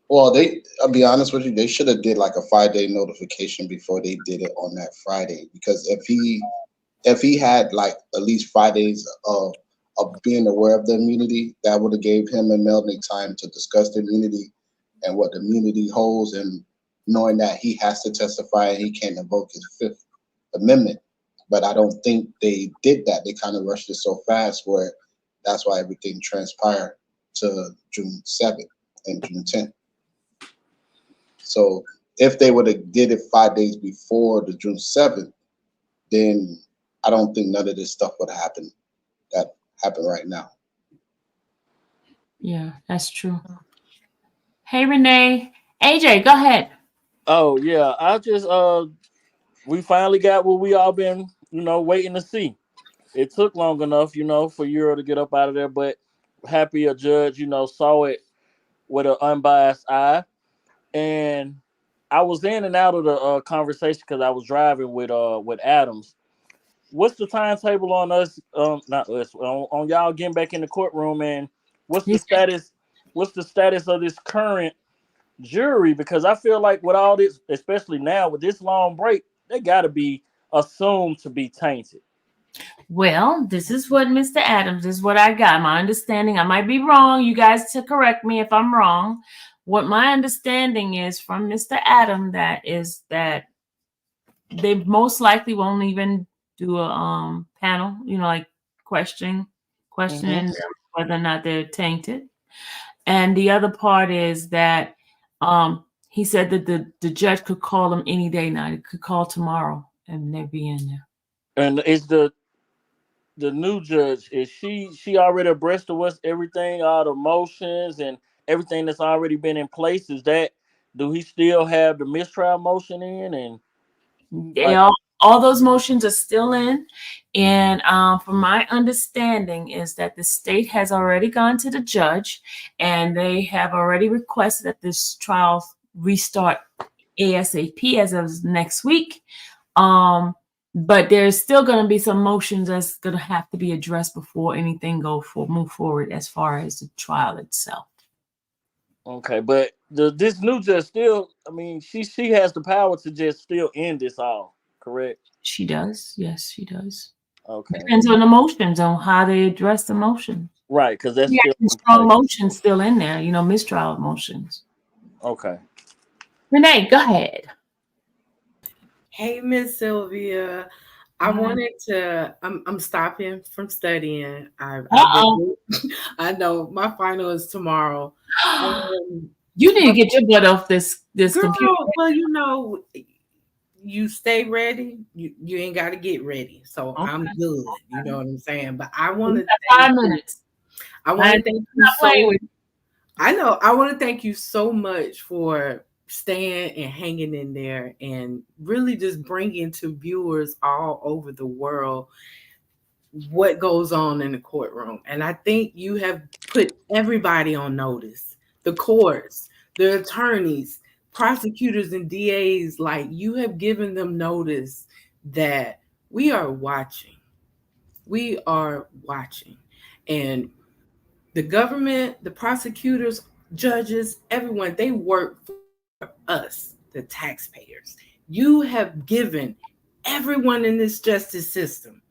Speaker 10: Well, I'll be honest with you, they should have did like a 5-day notification before they did it on that Friday. Because if he had like at least 5 days of being aware of the immunity, that would have gave him and Melnick time to discuss the immunity and what the immunity holds, and knowing that he has to testify and he can't invoke his Fifth Amendment. But I don't think they did that. They kind of rushed it so fast where that's why everything transpired to June 7th and June 10th. So if they would have did it 5 days before the June 7th, then I don't think none of this stuff would happen that happened right now.
Speaker 1: Yeah, that's true. Hey, Renee. AJ, go ahead.
Speaker 9: Oh, yeah. I just, we finally got what we all been, waiting to see. It took long enough, for Euro to get up out of there, but happy a judge, saw it with an unbiased eye. And I was in and out of the conversation because I was driving with Adams. What's the timetable on us? Not us. On y'all getting back in the courtroom, and what's the status? What's the status of this current jury? Because I feel like with all this, especially now with this long break, they got to be assumed to be tainted.
Speaker 1: Well, this is what Mr. Adams, this is what I got. My understanding, I might be wrong. You guys to correct me if I'm wrong. What my understanding is from Mr. Adam, that is that they most likely won't even do a panel, like questioning them whether or not they're tainted. And the other part is that he said that the judge could call them any day now. He could call tomorrow and they'd be in there.
Speaker 9: And is the new judge, is she already abreast of what's everything, all the motions and everything that's already been in place? Do he still have the mistrial motion in? And
Speaker 1: all those motions are still in. And from my understanding is that the state has already gone to the judge and they have already requested that this trial restart ASAP as of next week. But there's still going to be some motions that's going to have to be addressed before anything move forward as far as the trial itself.
Speaker 9: Okay, but this new judge still, she has the power to just still end this all, correct?
Speaker 1: She does. Yes, she does.
Speaker 9: Okay.
Speaker 1: Depends on the motions, on how they address the motion.
Speaker 9: Right, because that's still
Speaker 1: strong motions still in there, mistrial motions.
Speaker 9: Okay.
Speaker 1: Renee, go ahead.
Speaker 11: Hey, Miss Sylvia. I wanted to. I'm stopping from studying. I know my final is tomorrow.
Speaker 1: You need to get your butt off this
Speaker 11: girl,
Speaker 1: computer.
Speaker 11: Well, you stay ready. You ain't got to get ready. So okay. I'm good. You know what I'm saying? But I want to
Speaker 1: 5 minutes.
Speaker 11: I want to thank you. I know. I want to thank you so much for staying and hanging in there and really just bringing to viewers all over the world what goes on in the courtroom. And I think you have put everybody on notice, the courts, the attorneys, prosecutors and DAs, like you have given them notice that we are watching. We are watching. And the government, the prosecutors, judges, everyone, they work for us, the taxpayers. You have given everyone in this justice system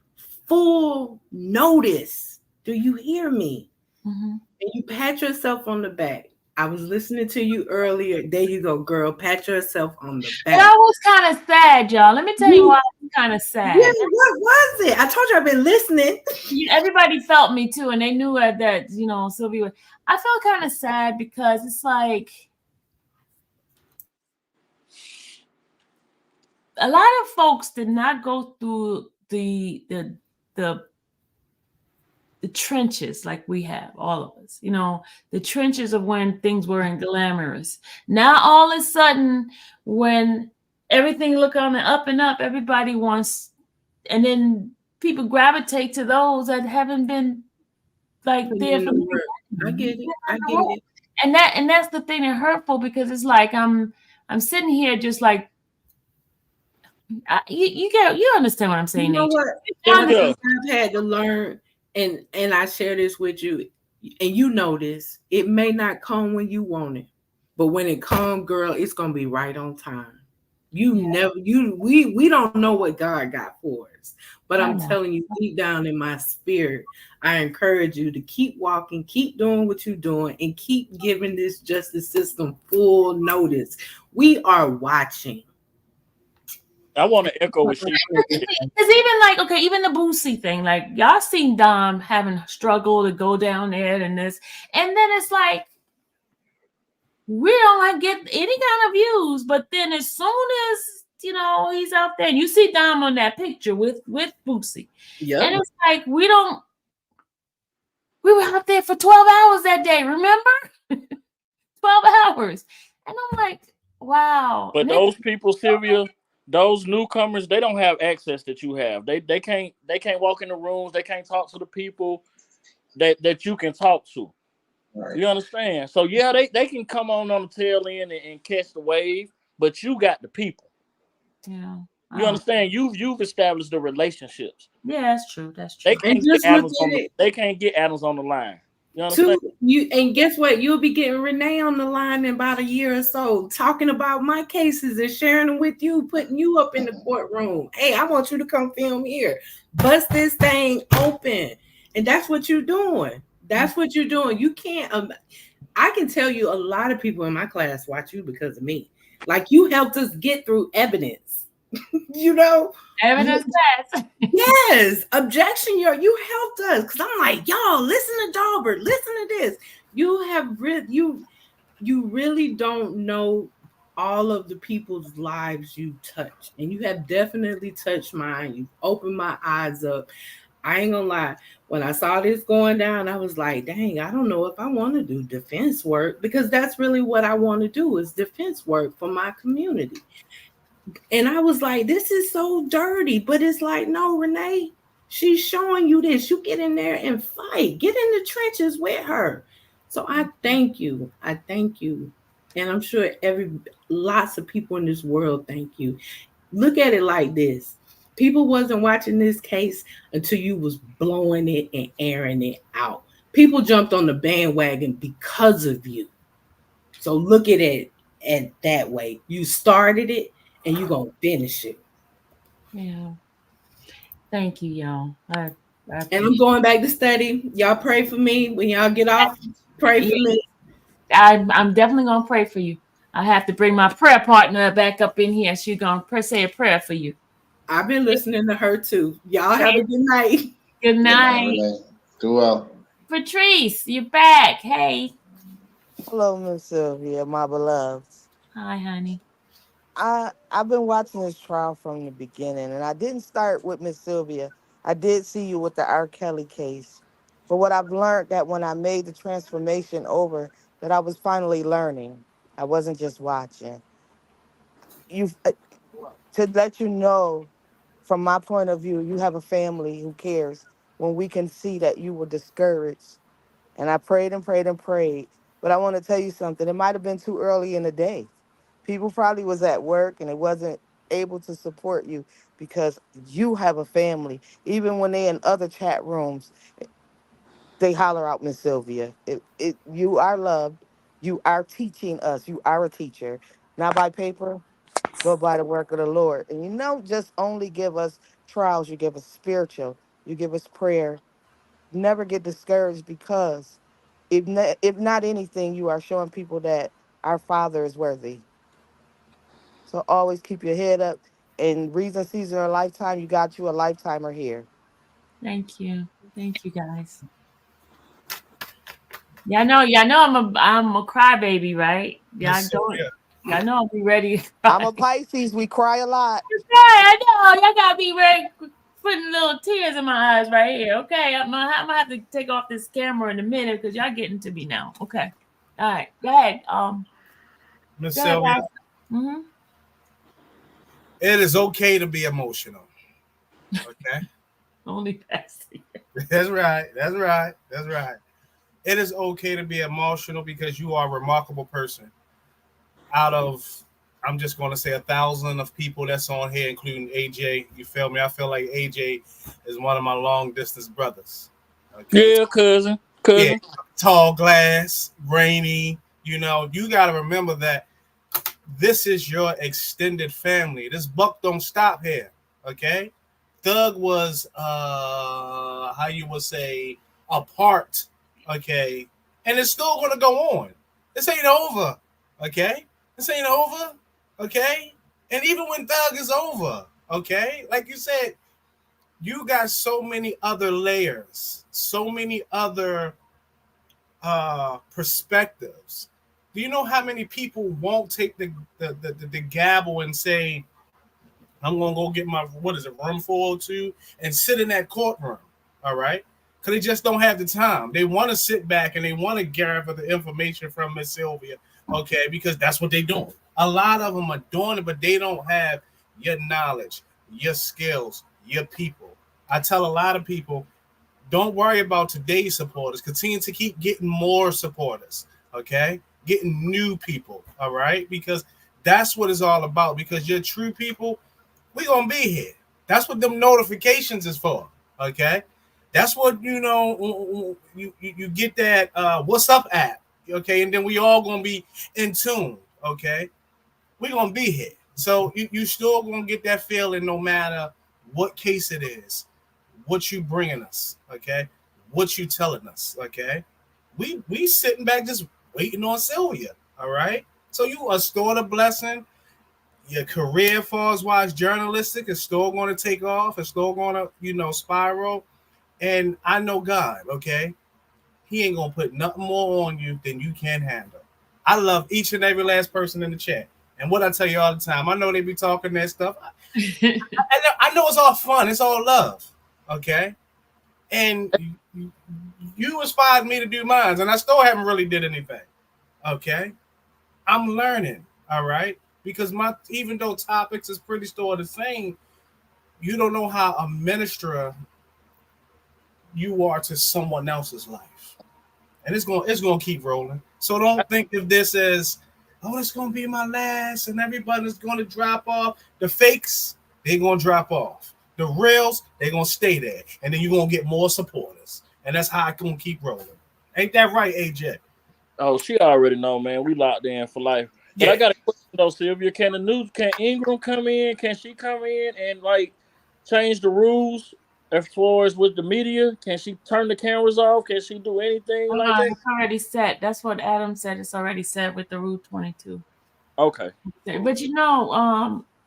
Speaker 11: full notice. Do you hear me? And you pat yourself on the back. I was listening to you earlier. There you go, girl. Pat yourself on the back.
Speaker 1: And I was kind of sad, y'all. Let me tell you why I'm kind of sad.
Speaker 11: Yeah, what was it? I told you I've been listening.
Speaker 1: Everybody felt me too, and they knew that Sylvia. I felt kind of sad because it's like a lot of folks did not go through the trenches like we have, all of us, the trenches of when things weren't glamorous. Now, all of a sudden, when everything look on the up and up, everybody wants, and then people gravitate to those that haven't been like there for the
Speaker 11: I get it. I get it.
Speaker 1: And that's the thing that's hurtful, because it's like I'm sitting here just like, you understand what I'm saying?
Speaker 11: You know what? I've had to learn, and I share this with you, and you know this. It may not come when you want it, but when it comes, girl, it's gonna be right on time. We don't know what God got for us, but I'm telling you, deep down in my spirit, I encourage you to keep walking, keep doing what you're doing, and keep giving this justice system full notice. We are watching.
Speaker 9: I want to echo what she said.
Speaker 1: It's even the Boosie thing. Like, y'all seen Dom having struggle to go down there and this, and then it's like we don't get any kind of views. But then as soon as he's out there, and you see Dom on that picture with Boosie, and it's like we were out there for 12 hours that day. Remember, 12 hours, and I'm like, wow.
Speaker 9: But those people, Sylvia. Those newcomers, they don't have access that you have. They can't walk in the rooms. They can't talk to the people that you can talk to. Right. You understand? So yeah, they can come on the tail end and catch the wave, but you got the people.
Speaker 1: Yeah.
Speaker 9: You understand? You've established the relationships.
Speaker 1: Yeah, that's true. That's true.
Speaker 9: They can't get Adams on the line. You understand?
Speaker 11: And guess what? You'll be getting Renee on the line in about a year or so, talking about my cases and sharing them with you, putting you up in the courtroom. Hey, I want you to come film here. Bust this thing open. And that's what you're doing. That's what you're doing. You can't. I can tell you a lot of people in my class watch you because of me. Like, you helped us get through evidence. You know,
Speaker 1: Evidence class.
Speaker 11: yes, objection. You helped us because I'm like, y'all, listen to Dalbert, listen to this. You have you really don't know all of the people's lives you touch, and you have definitely touched mine. You've opened my eyes up. I ain't gonna lie. When I saw this going down, I was like, dang, I don't know if I want to do defense work, because that's really what I want to do, is defense work for my community. And I was like, this is so dirty. But it's like, no, Renee, she's showing you this. You get in there and fight. Get in the trenches with her. So I thank you. I thank you. And I'm sure lots of people in this world thank you. Look at it like this. People wasn't watching this case until you was blowing it and airing it out. People jumped on the bandwagon because of you. So look at it and that way. You started it and you're going to finish it.
Speaker 1: Yeah. Thank you, y'all.
Speaker 11: And I'm going back to study. Y'all pray for me when y'all get off. Pray for me.
Speaker 1: I'm definitely going to pray for you. I have to bring my prayer partner back up in here. She's going to say a prayer for you.
Speaker 11: I've been listening to her too. Y'all have a good night.
Speaker 1: Good night.
Speaker 10: Do well.
Speaker 1: Patrice, you're back. Hey.
Speaker 12: Hello, Miss Sylvia, my beloved.
Speaker 1: Hi, honey.
Speaker 12: I've been watching this trial from the beginning, and I didn't start with Miss Sylvia. I did see you with the R. Kelly case. But what I've learned, that when I made the transformation over, that I was finally learning. I wasn't just watching. To let you know, from my point of view, you have a family who cares. When we can see that you were discouraged, and I prayed and prayed and prayed. But I want to tell you something. It might have been too early in the day. People probably was at work and it wasn't able to support you because you have a family. Even when they in other chat rooms, they holler out Miss Sylvia. You are loved. You are teaching us. You are a teacher. Not by paper, but by the work of the Lord. And you don't just only give us trials, you give us spiritual. You give us prayer. Never get discouraged, because if not anything, you are showing people that our Father is worthy. So always keep your head up. In reason, season, or lifetime, you got you a lifetimer here.
Speaker 1: Thank you. Thank you, guys. Y'all know I'm a crybaby, right? Y'all know I'll be ready.
Speaker 12: I'm a Pisces. We cry a lot.
Speaker 1: I know. Y'all gotta be ready, putting little tears in my eyes right here. Okay, I'm gonna have to take off this camera in a minute because y'all getting to me now. Okay, all right, go ahead.
Speaker 4: Miss Sylvia, it is okay to be emotional. Okay.
Speaker 1: Only Pastor.
Speaker 4: That's right. That's right. That's right. It is okay to be emotional because you are a remarkable person. Out of, I'm just going to say 1,000 of people that's on here, including AJ. You feel me? I feel like AJ is one of my long distance brothers.
Speaker 9: Okay? Yeah, cousin.
Speaker 4: Yeah, tall glass, rainy. You know, you got to remember that this is your extended family. This buck don't stop here. Okay. Thug was, how you would say, a part. Okay. And it's still going to go on. This ain't over. Okay. This ain't over. Okay. And even when Thug is over, okay, like you said, you got so many other layers, so many other perspectives. Do you know how many people won't take the gavel and say, I'm going to go get my, room 402 and sit in that courtroom, all right? Because they just don't have the time. They want to sit back and they want to gather the information from Miss Sylvia, okay, because that's what they're doing. A lot of them are doing it, but they don't have your knowledge, your skills, your people. I tell a lot of people, don't worry about today's supporters. Continue to keep getting more supporters, okay? Getting new people, all right? Because that's what it's all about. Because you're true people, we're going to be here. That's what them notifications is for, okay? That's what you get that what's up app, okay, and then we all gonna be in tune, okay. We're gonna be here, so you still gonna get that feeling no matter what case it is, what you bringing us, okay, what you telling us, okay. We sitting back just waiting on Sylvia, all right. So you are stored a blessing. Your career, far as wise journalistic, is still going to take off. It's still going to spiral. And I know God, okay? He ain't going to put nothing more on you than you can handle. I love each and every last person in the chat. And what I tell you all the time, I know they be talking that stuff. I know it's all fun. It's all love, okay? And you inspired me to do mine, and I still haven't really did anything, okay? I'm learning, all right? Because even though topics is pretty still the same, you don't know how a minister you are to someone else's life, and it's gonna keep rolling. So don't think of this as, oh, it's gonna be my last, and everybody's gonna drop off. The fakes, they're gonna drop off. The reals, they're gonna stay there, and then you're gonna get more supporters, and that's how it's gonna keep rolling. Ain't that right, AJ?
Speaker 9: Oh, she already know, man. We locked in for life. But I got a question though, Sylvia. Can Ingram come in? Can she come in and change the rules as far as with the media? Can she turn the cameras off? Can she do anything like that?
Speaker 1: It's already set. That's what Adam said. It's already set with the Rule 22.
Speaker 9: Okay.
Speaker 1: But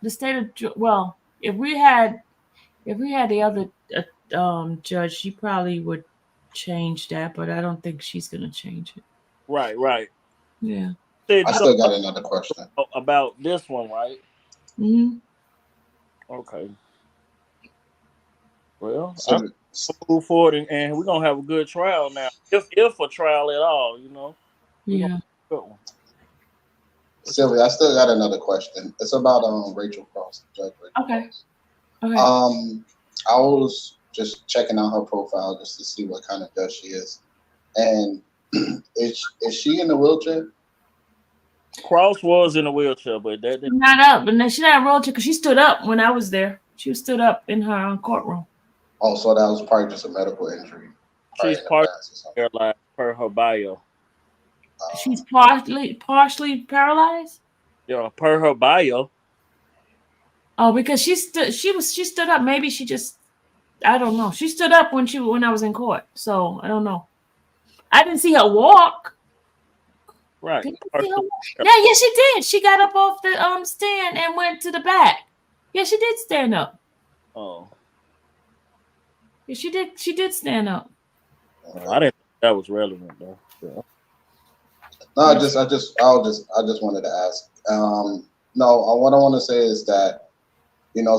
Speaker 1: the state of if we had the other judge, she probably would change that, but I don't think she's gonna change it.
Speaker 9: Right.
Speaker 1: Yeah.
Speaker 10: I still got another question
Speaker 9: about this one, right?
Speaker 1: Mm-hmm.
Speaker 9: Okay. Well, I'm move forward and we're gonna have a good trial now. If a trial at all,
Speaker 1: Yeah.
Speaker 10: Sylvia, I still got another question. It's about Rachel Cross, Judge Rachel Cross. Okay. I was just checking out her profile just to see what kind of judge she is. And is she in the wheelchair?
Speaker 9: Cross was in a wheelchair, but that didn't.
Speaker 1: Not up, but she's not in a wheelchair because she stood up when I was there. She was stood up in her courtroom.
Speaker 10: Oh, so that was probably just a medical injury.
Speaker 9: She's partially paralyzed per her bio.
Speaker 1: She's partially paralyzed?
Speaker 9: Yeah, per her bio.
Speaker 1: Oh, because she stood up. Maybe she just, I don't know. She stood up when I was in court. So I don't know. I didn't see her walk.
Speaker 9: Right.
Speaker 1: Yeah, she did. She got up off the stand and went to the back. Yeah, she did stand up.
Speaker 9: Oh.
Speaker 1: Yeah, she did. She did stand up.
Speaker 9: I didn't think that was relevant though. Yeah.
Speaker 10: No, I just wanted to ask. No, what I want to say is that,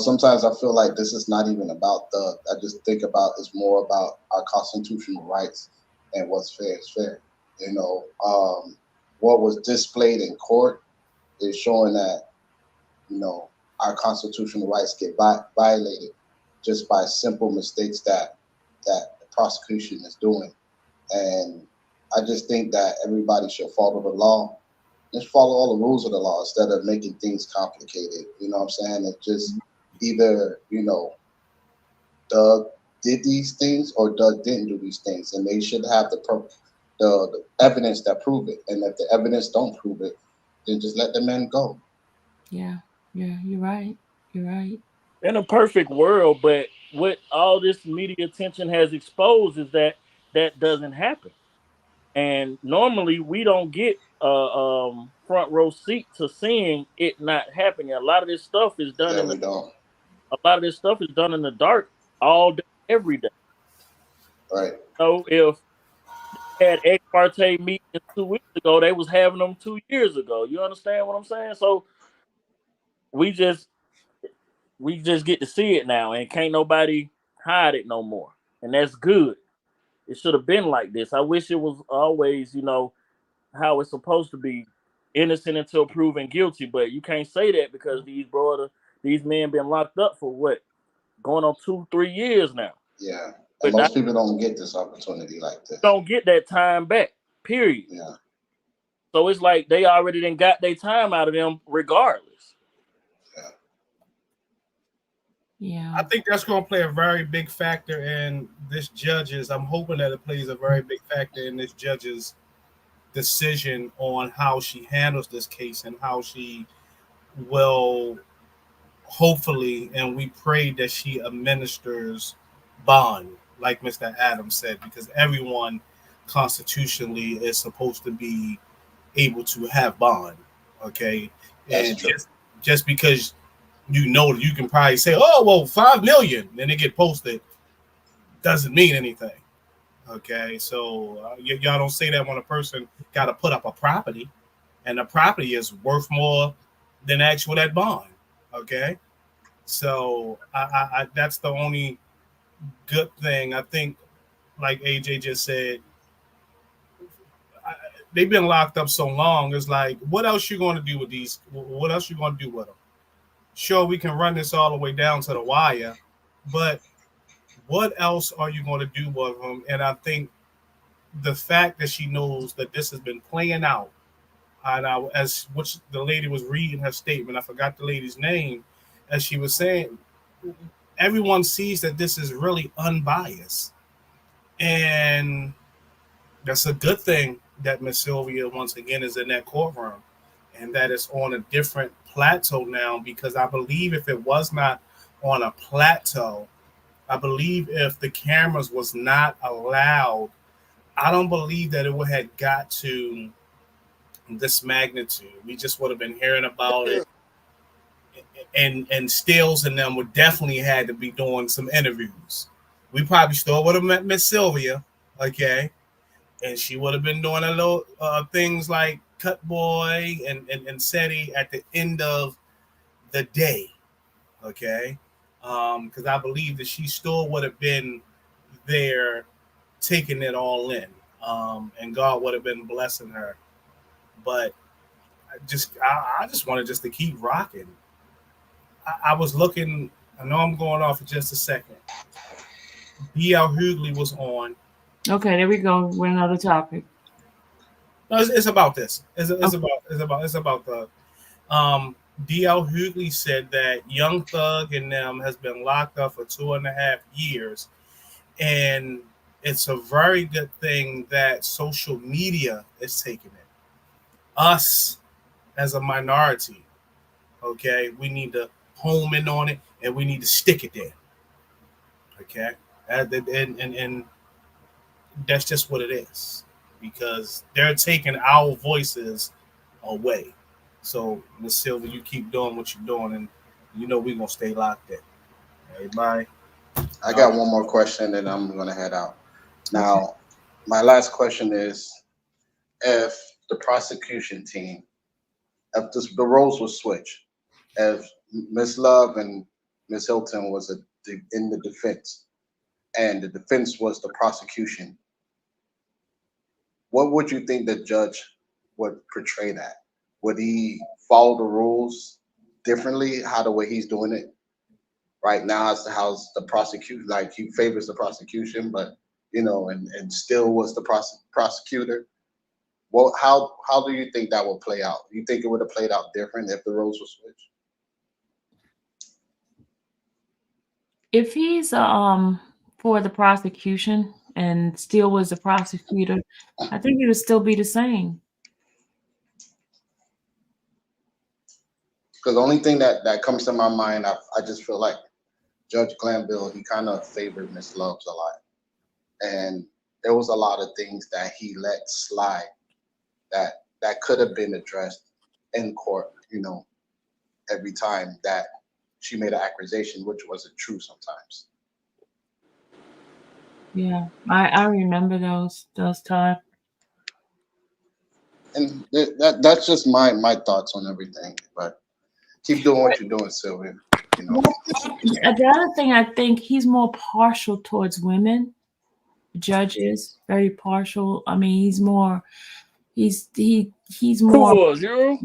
Speaker 10: sometimes I feel like this is not even about I just think about it's more about our constitutional rights and what's fair is fair. What was displayed in court is showing that, our constitutional rights get violated just by simple mistakes that the prosecution is doing. And I just think that everybody should follow the law. Just follow all the rules of the law instead of making things complicated. You know what I'm saying? It's just either, Doug did these things or Doug didn't do these things. And they should have the evidence that prove it. And if the evidence don't prove it, then just let the man go.
Speaker 1: Yeah, you're right. You're right.
Speaker 9: In a perfect world, but what all this media attention has exposed is that doesn't happen. And normally we don't get front row seat to seeing it not happening. A lot of this stuff is done in the dark all day, every day.
Speaker 10: Right.
Speaker 9: So if they had ex parte meetings 2 weeks ago, they was having them 2 years ago. You understand what I'm saying? So we just get to see it now, and can't nobody hide it no more. And that's good. It should have been like this. I wish it was always, how it's supposed to be, innocent until proven guilty. But you can't say that because these men been locked up for what? Going on 2-3 years now.
Speaker 10: Yeah. And most people don't get this opportunity like this.
Speaker 9: Don't get that time back, period.
Speaker 10: Yeah.
Speaker 9: So it's like they already done got their time out of them regardless.
Speaker 1: Yeah.
Speaker 4: I think that's going to play a very big factor in this judge's. I'm hoping that it plays a very big factor in this judge's decision on how she handles this case and how she will hopefully, and we pray that she administers bond, like Mr. Adams said, because everyone constitutionally is supposed to be able to have bond. Okay.
Speaker 10: That's
Speaker 4: And
Speaker 10: true.
Speaker 4: just because you can probably say, oh, well, 5 million, then it get posted, doesn't mean anything. Okay. So y'all don't say that when a person got to put up a property and the property is worth more than actual that bond. Okay. So I that's the only good thing. I think, like AJ just said, they've been locked up so long. It's like, what else you going to do with these? What else you going to do with them? Sure, we can run this all the way down to the wire, but what else are you going to do with them? And I think the fact that she knows that this has been playing out, and as which the lady was reading her statement, I forgot the lady's name, as she was saying, everyone sees that this is really unbiased, and that's a good thing that Miss Sylvia once again is in that courtroom, and that it's on a different plateau now. Because I believe if it was not on a plateau, I believe if the cameras was not allowed, I don't believe that it would have got to this magnitude. We just would have been hearing about it, and Stills and them would definitely had to be doing some interviews. We probably still would have met Miss Sylvia, okay, and she would have been doing a little things like Cut Boy and SETI at the end of the day, okay, because I believe that she still would have been there taking it all in, and God would have been blessing her. But I just wanted just to keep rocking. I was looking. I know I'm going off for just a second. D.L. Hughley was on.
Speaker 1: Okay, there we go. With another topic.
Speaker 4: No, it's about this. It's about the D.L. Hughley said that Young Thug and them has been locked up for 2.5 years, and it's a very good thing that social media is taking it. Us as a minority, okay, we need to home in on it and we need to stick it there. Okay, and that's just what it is, because they're taking our voices away. So, Miss Silver, you keep doing what you're doing, and we're gonna stay locked in. Everybody.
Speaker 10: I got one more question, and I'm gonna head out. Now, my last question is: if the prosecution team, if the roles were switched, if Miss Love and Miss Hilton was in the defense, and the defense was the prosecution, what would you think the judge would portray that? Would he follow the rules differently? How the way he's doing it right now, how's the prosecution, like he favors the prosecution, but and still was the prosecutor. Well, how do you think that would play out? You think it would have played out different if the roles were switched?
Speaker 1: If he's for the prosecution and still was a prosecutor, I think it would still be the same.
Speaker 10: Because the only thing that comes to my mind, I just feel like Judge Glanville, he kind of favored Miss Loves a lot. And there was a lot of things that he let slide that could have been addressed in court, every time that she made an accusation, which wasn't true sometimes.
Speaker 1: Yeah, I remember those times.
Speaker 10: And that's just my thoughts on everything. But keep doing what you're doing, Sylvia.
Speaker 1: The other thing, I think he's more partial towards women. The judge is very partial. I mean, he's more. He's more.
Speaker 9: Who was you?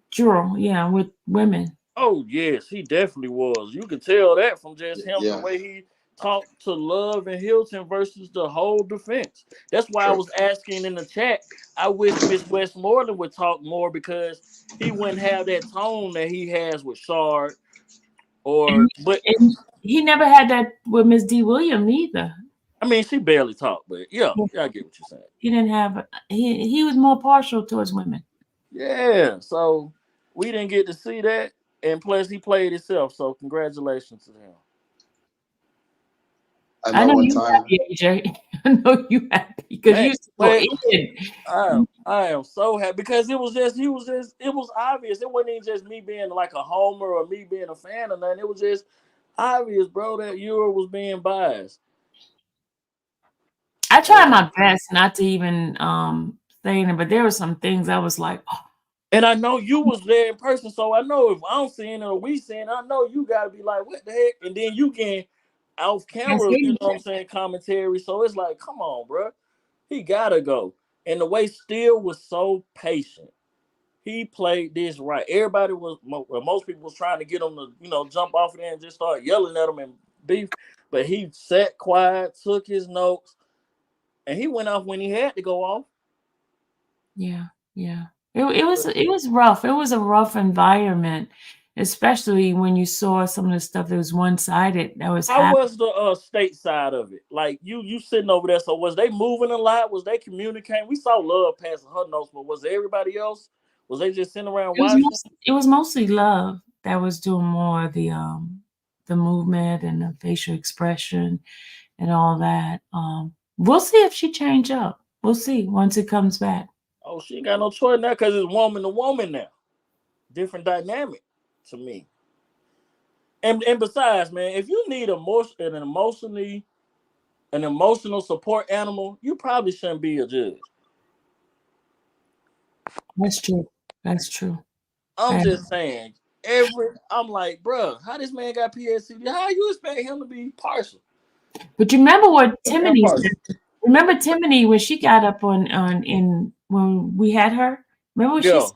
Speaker 1: Juror, yeah, with women.
Speaker 9: Oh yes, he definitely was. You could tell that from just him, the way he talked to Love and Hilton versus the whole defense. That's why I was asking in the chat. I wish Miss Westmoreland would talk more, because he wouldn't have that tone that he has with Shard.
Speaker 1: He never had that with Miss D. Williams either.
Speaker 9: I mean, she barely talked, but yeah, I get what you're saying.
Speaker 1: He didn't have. He was more partial towards women.
Speaker 9: Yeah, so we didn't get to see that, and plus he played himself. So congratulations to him.
Speaker 10: I know one
Speaker 1: you
Speaker 10: time.
Speaker 1: happy, AJ. I know you happy because you so in.
Speaker 9: I am so happy because it was obvious. It wasn't even just me being like a homer or me being a fan or nothing. It was just obvious, bro, that Euro was being biased.
Speaker 1: I tried my best not to even say it, but there were some things I was like, oh.
Speaker 9: And I know you was there in person, so I know if I'm seeing it or we seeing it, I know you gotta be like, what the heck? And then you can off camera, you know what I'm saying, commentary. So it's like, come on, bro. He gotta go. And the way Steele was so patient. He played this right. Everybody was, most people was trying to get him to, jump off there and just start yelling at him and beef. But he sat quiet, took his notes, and he went off when he had to go off.
Speaker 1: Yeah. It was rough. It was a rough environment, especially when you saw some of the stuff that was one-sided. That was
Speaker 9: How was the state side of it? Like you sitting over there. So was they moving a lot? Was they communicating? We saw Love passing her notes, but was everybody else? Was they just sitting around watching?
Speaker 1: It was mostly Love that was doing more of the movement and the facial expression and all that. We'll see if she change up. We'll see once it comes back.
Speaker 9: Oh, she ain't got no choice now because it's woman to woman now. Different dynamic to me. And besides, man, if you need an emotional support animal, you probably shouldn't be a judge.
Speaker 1: That's true.
Speaker 9: I'm just saying. I'm like, bro, how this man got PhD? How you expect him to be partial?
Speaker 1: But you remember what Timony said? Remember Timony when she got up in when we had her? Remember what she said?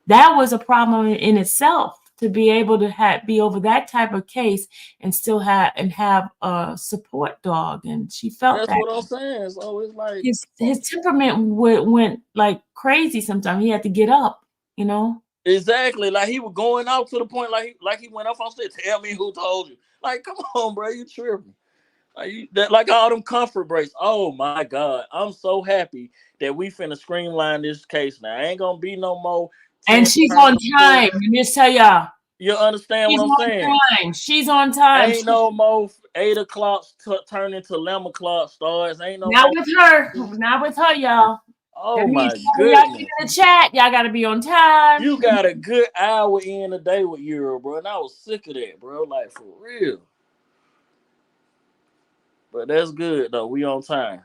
Speaker 1: That was a problem in itself to be able to be over that type of case and still have a support dog, and she felt
Speaker 9: that's what I'm saying. So it's like
Speaker 1: his temperament went like crazy. Sometimes he had to get up,
Speaker 9: Exactly, like he was going out to the point like he went off on stage. Tell me who told you. Like, come on, bro, you tripping. Like all them comfort breaks. Oh my God, I'm so happy that we finna streamline this case now. Ain't gonna be no more.
Speaker 1: And she's on time. Let me just tell y'all.
Speaker 9: You understand what I'm saying?
Speaker 1: Time. She's on time.
Speaker 9: Ain't no more 8 o'clock turn into 11 o'clock starts. Ain't no
Speaker 1: not more. With her. Not with her, y'all.
Speaker 9: Oh my goodness.
Speaker 1: Y'all get in the chat. Y'all gotta be on time.
Speaker 9: You got a good hour in a day with Euro, bro. And I was sick of that, bro. Like for real. But that's good though. We on time.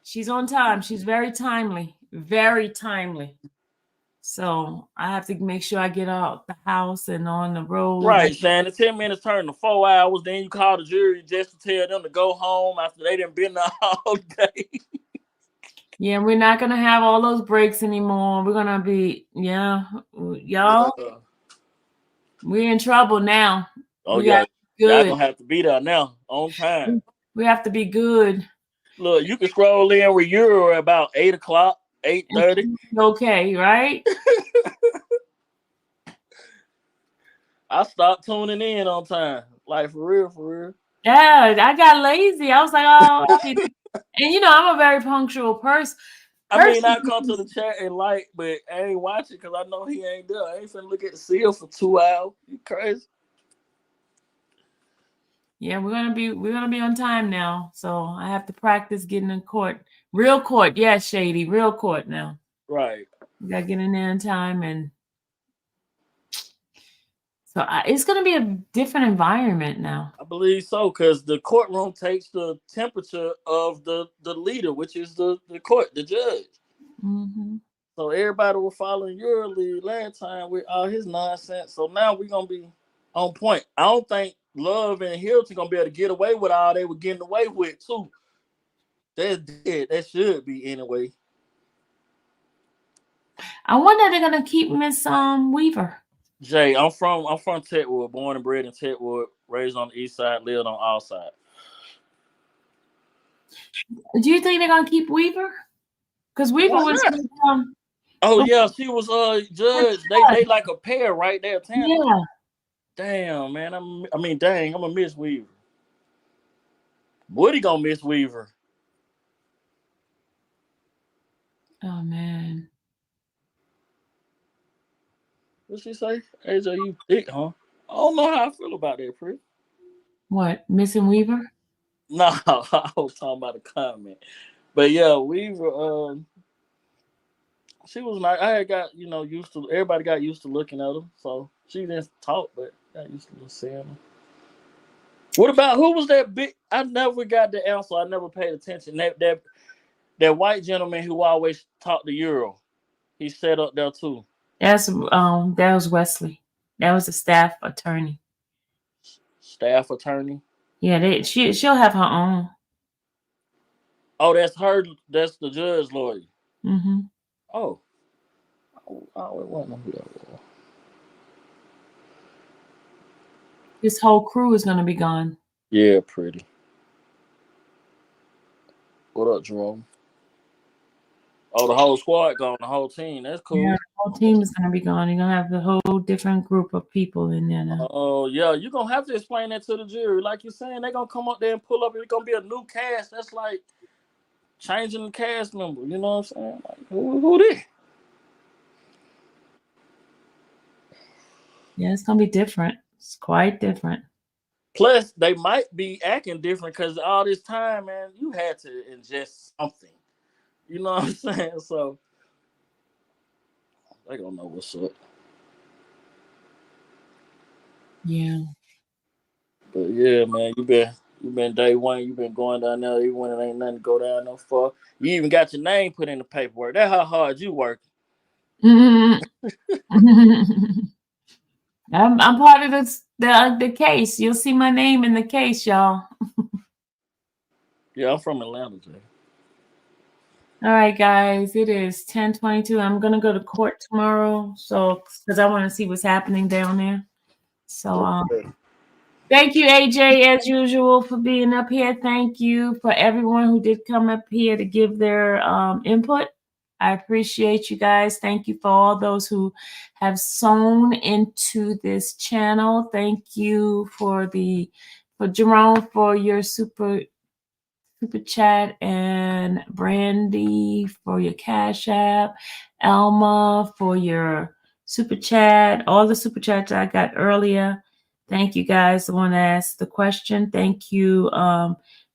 Speaker 1: She's on time. She's very timely. Very timely. So I have to make sure I get out the house and on the road.
Speaker 9: Right, Shannon. 10 minutes turn to 4 hours. Then you call the jury just to tell them to go home after they done been there all day.
Speaker 1: Yeah, we're not gonna have all those breaks anymore. We're gonna be, y'all. We're in trouble now.
Speaker 9: Oh yeah, y'all gonna have to be there now on time.
Speaker 1: We have to be good.
Speaker 9: Look, you can scroll in with Euro about 8 o'clock, 8:30.
Speaker 1: Okay, right?
Speaker 9: I stopped tuning in on time. Like for real.
Speaker 1: Yeah, I got lazy. I was like, and I'm a very punctual person.
Speaker 9: I mean, I come to the chat and but I ain't watching because I know he ain't there. I ain't finna look at the seal for 2 hours. You crazy?
Speaker 1: Yeah, we're gonna be on time now. So I have to practice getting in court. Real court, yes, Shady. Real court now.
Speaker 9: Right.
Speaker 1: We gotta get in there in time, and so it's gonna be a different environment now.
Speaker 9: I believe so, because the courtroom takes the temperature of the leader, which is the court, the judge.
Speaker 1: Mm-hmm.
Speaker 9: So everybody was following your lead last time with all his nonsense. So now we're gonna be on point. I don't think Love and Hilton gonna be able to get away with all they were getting away with too. That's dead. That should be anyway.
Speaker 1: I wonder if they're gonna keep Miss Weaver.
Speaker 9: Jay, I'm from Tetwood, born and bred in Tetwood, raised on the east side, lived on all sides.
Speaker 1: Do you think they're gonna keep Weaver? Because Weaver was.
Speaker 9: Oh yeah, she was judge. They like a pair right there.
Speaker 1: Yeah.
Speaker 9: Damn, man. Dang, I'm gonna miss Weaver. Woody gonna miss Weaver.
Speaker 1: Oh man.
Speaker 9: What'd she say? AJ, you thick, huh? I don't know how I feel about that, Pretty.
Speaker 1: What? Missing Weaver?
Speaker 9: No, I was talking about a comment. But yeah, Weaver, she was like, I had got, used to, everybody got used to looking at her. So she didn't talk, but got used to seeing her. What about, who was that big? I never got the answer. I never paid attention. That white gentleman who always talked to Euro. He sat up there too.
Speaker 1: That was Wesley. That was a staff attorney.
Speaker 9: Staff attorney?
Speaker 1: Yeah, she'll have her own.
Speaker 9: Oh, that's her. That's the judge lawyer.
Speaker 1: Mm-hmm.
Speaker 9: Oh. I wasn't know who that was.
Speaker 1: This whole crew is gonna be gone.
Speaker 9: Yeah, Pretty. What up, Jerome? Oh, the whole squad gone, the whole team. That's cool.
Speaker 1: Yeah, the whole team is gonna be gone. You're gonna have the whole different group of people in there now.
Speaker 9: Oh, yeah. You're gonna have to explain that to the jury. Like you're saying, they're gonna come up there and pull up, and it's gonna be a new cast. That's like changing the cast member. You know what I'm saying? Like, who this?
Speaker 1: Yeah, it's gonna be different. It's quite different.
Speaker 9: Plus, they might be acting different because all this time, man, you had to ingest something. You know what I'm saying? So they don't know what's up.
Speaker 1: Yeah.
Speaker 9: But yeah, man, you been day one. You been going down there even when it ain't nothing to go down no for. You even got your name put in the paperwork. That's how hard you working.
Speaker 1: I'm part of the case. You'll see my name in the case, y'all.
Speaker 9: Yeah, I'm from Atlanta, Jay.
Speaker 1: All right, guys. It is 10:22. I'm gonna go to court tomorrow, so because I want to see what's happening down there. So thank you, AJ, as usual, for being up here. Thank you for everyone who did come up here to give their input. I appreciate you guys. Thank you for all those who have sewn into this channel. Thank you for Jerome for your super chat, and Brandy for your Cash App, Elma for your super chat, all the super chats I got earlier. Thank you guys. The one that asked the question. Thank you,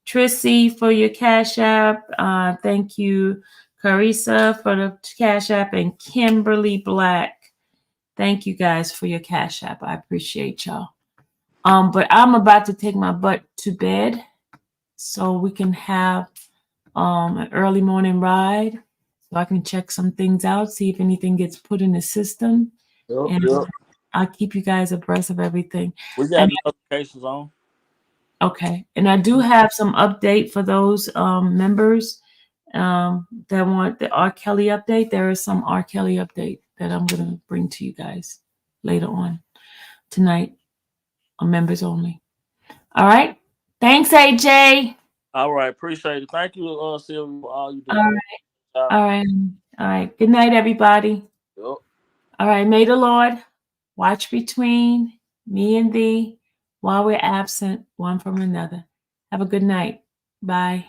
Speaker 1: Trissy, for your Cash App. Thank you, Carissa, for the Cash App, and Kimberly Black. Thank you guys for your Cash App. I appreciate y'all. But I'm about to take my butt to bed so we can have an early morning ride, so I can check some things out, see if anything gets put in the system.
Speaker 9: Yep.
Speaker 1: I'll keep you guys abreast of everything.
Speaker 9: We got notifications on.
Speaker 1: Okay. And I do have some update for those members that want the R. Kelly update. There is some R. Kelly update that I'm going to bring to you guys later on tonight on members only. All right. Thanks, AJ.
Speaker 9: All right. Appreciate it. Thank you, Sylvia, for all you do.
Speaker 1: All right. Good night, everybody.
Speaker 9: Yep.
Speaker 1: All right. May the Lord watch between me and thee while we're absent one from another. Have a good night. Bye.